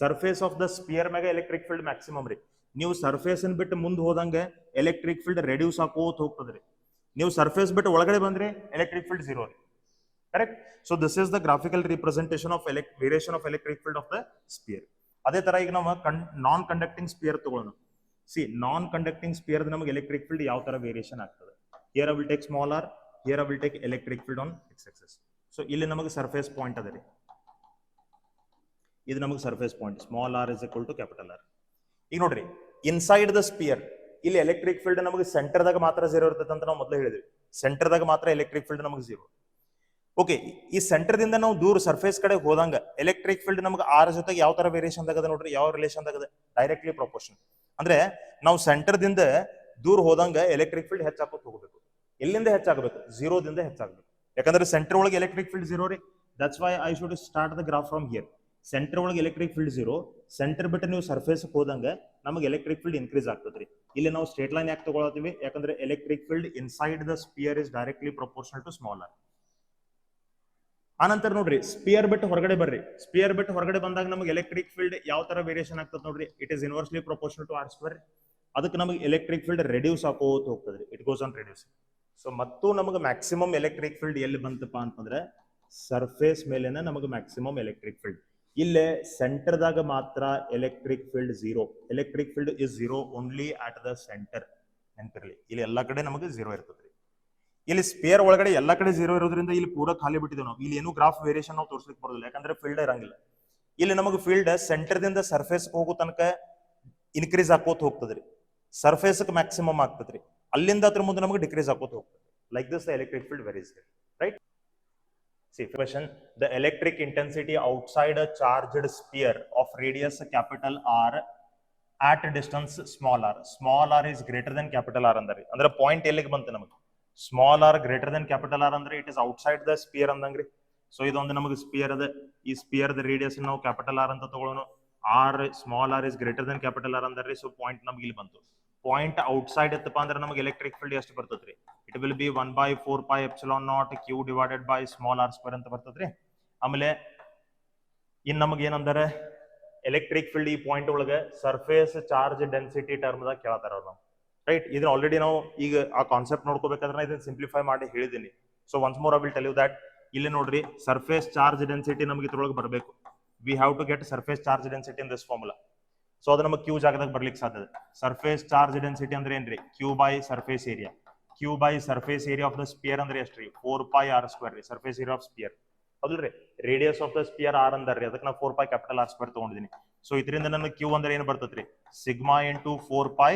surface of the sphere ಮ್ಯಾಗ ಎಲೆಕ್ಟ್ರಿಕ್ ಫೀಲ್ಡ್ ಮ್ಯಾಕ್ಸಿಮಮ್ ರೀ. ನೀವು ಸರ್ಫೇಸ್ ಬಿಟ್ಟು ಮುಂದೆ ಹೋದಂಗೆ ಎಲೆಕ್ಟ್ರಿಕ್ ಫೀಲ್ಡ್ ರೆಡ್ಯೂಸ್ ಆಗೋತ್ ಹೋಗ್ತದ್ರಿ. ನೀವು ಸರ್ಫೇಸ್ ಬಿಟ್ಟು ಒಳಗಡೆ ಬಂದ್ರೆ ಎಲೆಕ್ಟ್ರಿಕ್ ಫೀಲ್ಡ್ ಝೀರೋ ರೀ. Correct. So this is the graphical representation of variation of electric field of the sphere. ಅದೇ ತರ ಈಗ ನಾವು ನಾನ್ ಕಂಡಕ್ಟಿಂಗ್ ಸ್ಪಿಯರ್ ತಗೊಳ್ಳೋಣ. ಸಿ ನಾನ್ ಕಂಡಕ್ಟಿಂಗ್ ಸ್ಪಿಯರ್ ನಮಗೆ ಎಲೆಕ್ಟ್ರಿಕ್ ಫೀಲ್ಡ್ ಯಾವ ತರ ವೇರಿಯೇಷನ್ ಆಗ್ತದೆ. Here I will take small r, here I will take electric field on x axis. So ಇಲ್ಲಿ ನಮಗೆ ಸರ್ಫೇಸ್ ಪಾಯಿಂಟ್ ಅದ ರೀ, ಇದು ನಮಗೆ surface point, small r is equal to capital R. ಈಗ ನೋಡ್ರಿ, ಇನ್ಸೈಡ್ ದ ಸ್ಪಿಯರ್ ಇಲ್ಲಿ ಎಲೆಕ್ಟ್ರಿಕ್ ಫೀಲ್ಡ್ ನಮಗೆ ಸೆಂಟರ್ದಾಗ ಮಾತ್ರ ಝೀರೋ ಇರ್ತದೆ ಅಂತ ನಾವು ಮೊದಲು ಹೇಳಿದ್ವಿ. ಸೆಂಟರ್ದಾಗ ಮಾತ್ರ ಎಲೆಕ್ಟ್ರಿಕ್ ಫೀಲ್ಡ್ ನಮಗೆ ಝೀರೋ. ಓಕೆ, ಈ ಸೆಂಟರ್ದಿಂದ ನಾವು ದೂರ ಸರ್ಫೇಸ್ ಕಡೆ ಹೋದಂಗ ಎಲೆಕ್ಟ್ರಿಕ್ ಫೀಲ್ಡ್ ನಮಗೆ ಆರ್ ಜೊತೆಗೆ ಯಾವ ತರ ವೇರಿಯೇಷನ್ ಆಗದ ನೋಡ್ರಿ, ಯಾವ ರಿಲೇಷನ್ ಆಗದ, ಡೈರೆಕ್ಟ್ಲಿ ಪ್ರಪೋರ್ಷನ್. ಅಂದ್ರೆ ನಾವು ಸೆಂಟರ್ದಿಂದ ದೂರ ಹೋದಂಗ ಎಲೆಕ್ಟ್ರಿಕ್ ಫೀಲ್ಡ್ ಹೆಚ್ಚಾಕೋತ ಹೋಗಬೇಕು. ಎಲ್ಲಿಂದ ಹೆಚ್ಚಾಗಬೇಕು, ಝೀರೋದಿಂದ ಹೆಚ್ಚಾಗಬೇಕು. ಯಾಕಂದ್ರೆ ಸೆಂಟರ್ ಒಳಗೆ ಎಲೆಕ್ಟ್ರಿಕ್ ಫೀಲ್ಡ್ ಝೀರೋ ರೀ. That's why I should start the graph from here. Centre ಒಳಗೆ ಎಲೆಕ್ಟ್ರಿಕ್ ಫೀಲ್ಡ್ ಝೀರೋ, ಸೆಂಟರ್ ಬಿಟ್ಟು ನೀವು ಸರ್ಫೇಸ್ ಹೋದಂಗ ನಮಗೆ ಎಲೆಕ್ಟ್ರಿಕ್ ಫೀಲ್ಡ್ ಇನ್ಕ್ರೀಸ್ ಆಗ್ತದ್ರಿ. ಇಲ್ಲಿ ನಾವು ಸ್ಟ್ರೇಟ್ ಲೈನ್ ಯಾಕೆ ತಗೊಳತ್ತೀವಿ, ಯಾಕಂದ್ರೆ electric field inside the sphere is directly proportional to small r. ಆನಂತರ ನೋಡ್ರಿ, ಸ್ಪಿಯರ್ ಬಿಟ್ಟು ಹೊರಗಡೆ ಬರ್ರಿ. ಸ್ಪಿಯರ್ ಬಿಟ್ಟು ಹೊರಗಡೆ ಬಂದಾಗ ನಮಗೆ ಎಲೆಕ್ಟ್ರಿಕ್ ಫೀಲ್ಡ್ ಯಾವ ತರ ವೇರಿಯೇಷನ್ ಆಗ್ತದೆ ನೋಡ್ರಿ, it is inversely proportional to r square. ಅದಕ್ಕೆ ನಮಗೆ ಎಲೆಕ್ಟ್ರಿಕ್ ಫೀಲ್ಡ್ ರೆಡ್ಯೂಸ್ ಆಗೋತ ಹೋಗ್ತದ್ರಿ, it goes on reduce. So ಮತ್ತು ನಮಗೆ ಮ್ಯಾಕ್ಸಿಮಮ್ ಎಲೆಕ್ಟ್ರಿಕ್ ಫೀಲ್ಡ್ ಎಲ್ಲಿ ಬಂತಪ್ಪ ಅಂತಂದ್ರೆ ಸರ್ಫೇಸ್ ಮೇಲೆನೆ ನಮಗೆ ಮ್ಯಾಕ್ಸಿಮಮ್ ಎಲೆಕ್ಟ್ರಿಕ್ ಫೀಲ್ಡ್. ಇಲ್ಲೇ ಸೆಂಟರ್ದಾಗ ಮಾತ್ರ electric field zero. Electric field is zero only at the centre. ನೆನಪಿರಲಿ, ಇಲ್ಲಿ ಎಲ್ಲಾ ಕಡೆ ನಮಗೆ ಝೀರೋ ಇರ್ತದ್ರಿ. ಇಲ್ಲಿ ಸ್ಪೇರ್ ಒಳಗಡೆ ಎಲ್ಲಾ ಕಡೆ ಝೀರೋ ಇರೋದ್ರಿಂದ ಇಲ್ಲಿ ಪೂರಾ ಖಾಲಿ ಬಿಟ್ಟಿದ್ದೇವೆ ನಾವು. ಇಲ್ಲಿ ಏನು ಗ್ರಾಫ್ ವೇರಿಯೇಷನ್ ನಾವು ತೋರಿಸ್ಲಿಕ್ಕೆ ಬರೋದಿಲ್ಲ, ಯಾಕಂದ್ರೆ ಫೀಲ್ಡ್ ಇರಂಗಿಲ್ಲ. ಇಲ್ಲಿ ನಮಗೆ ಫೀಲ್ಡ್ ಸೆಂಟರ್ದಿಂದ ಸರ್ಫೇಸ್ ಹೋಗೋ ತನಕ ಇನ್ಕ್ರೀಸ್ ಆಕೋತ ಹೋಗ್ತದ್ರಿ, ಸರ್ಫೇಸ್ ಮ್ಯಾಕ್ಸಿಮಮ್ ಆಗ್ತದ್ರಿ, ಅಲ್ಲಿಂದ ಅದ್ರ ಮುಂದೆ ನಮಗೆ ಡಿಕ್ರೀಸ್ ಆಕೋತ ಹೋಗ್ತದೆ. Like this the electric field varies, right? See question, the electric intensity outside a charged sphere of radius capital R at a distance small r. Small r is greater than capital R andari. Andre point ellige bante namaga. Small r greater than capital R andre it is outside the sphere andangri. So idu ondu namaga sphere ade. Ee sphere the radius now capital R anta tagolono. R small r is greater than capital R andari. So point namaga ಇಲ್ಲಿ ಬಂತು. Point outside ಎತ್ತಪ್ಪ ಅಂದ್ರೆ ನಮಗೆ electric field ಎಷ್ಟು ಬರ್ತದ್ರಿ? It will be 1/4 pi epsilon naught q divided by small r square ಅಂತ ಬರ್ತದ್ರಿ. ಆಮೇಲೆ ಇನ್ನು ನಮಗೆ ಏನಂದರೆ ಎಲೆಕ್ಟ್ರಿಕ್ ಫೀಲ್ಡ್ ಈ ಪಾಯಿಂಟ್ ಒಳಗೆ ಸರ್ಫೇಸ್ ಚಾರ್ಜ್ ಡೆನ್ಸಿಟಿ ಟರ್ಮ್ ದಾಗ ಕೇಳ್ತಾರ ನಾವು, ರೈಟ್? ಇದನ್ನ ಆಲ್ರೆಡಿ ನಾವು ಈಗ ಆ ಕಾನ್ಸೆಪ್ಟ್ ನೋಡ್ಕೋಬೇಕಾದ್ರೆ ಇದನ್ನ ಸಿಂಪ್ಲಿಫೈ ಮಾಡಿ ಹೇಳಿದ್ದೀನಿ. So once more I will tell you that. ಇಲ್ಲಿ ನೋಡ್ರಿ, ಸರ್ಫೇಸ್ ಚಾರ್ಜ್ ಡೆನ್ಸಿಟಿ ನಮಗೆ ಇದ್ರೊಳಗೆ ಬರಬೇಕು. We have to get surface charge density in this formula. So ಅದು ನಮಗೆ ಕ್ಯೂ ಜಾಗದಾಗ ಬರ್ಲಿಕ್ಕೆ ಸಾಧ್ಯ. ಸರ್ಫೇಸ್ ಚಾರ್ಜ್ ಡೆನ್ಸಿಟಿ ಅಂದ್ರೆ ಏನ್ರಿ? Q by surface area. Q by surface area of the sphere ಅಂದ್ರೆ ಎಷ್ಟ್ರಿ? 4 pi r square ರೀ, ಸರ್ಫೇಸ್ ಏರಿಯಾ ಆಫ್ ಸ್ಪಿಯರ್. ಹೌದಲ್ರಿ? Radius of the sphere r ಅಂದಾರ್ರಿ, ಅದಕ್ಕೆ ನಾ 4 pi ಕ್ಯಾಪಿಟಲ್ ಆರ್ ಸ್ಕ್ವೇರ್ ತಗೊಂಡಿದ್ದೀನಿ. ಸೊ ಇದರಿಂದ ನನ್ನ ಕ್ಯೂ ಅಂದ್ರೆ ಏನು ಬರ್ತದ್ರಿ? Sigma into 4 pi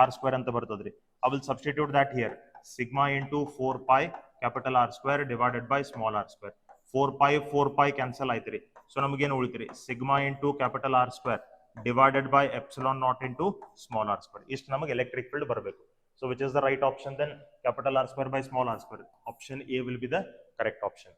r square ಅಂತ ಬರ್ತದ್ರಿ. I will substitute that here. Sigma into 4 pi capital R square divided by small R square. 4 pi cancel ಆಯ್ತ್ರಿ. ಸೊ ನಮಗೇನು ಉಳಿತ್ರಿ? Sigma into capital R square divided by epsilon naught into small r square. ಇಷ್ಟು ನಮಗೆ electric field ಬರಬೇಕು. So which is the right option then? Capital R square by small r square. Option A will be the correct option.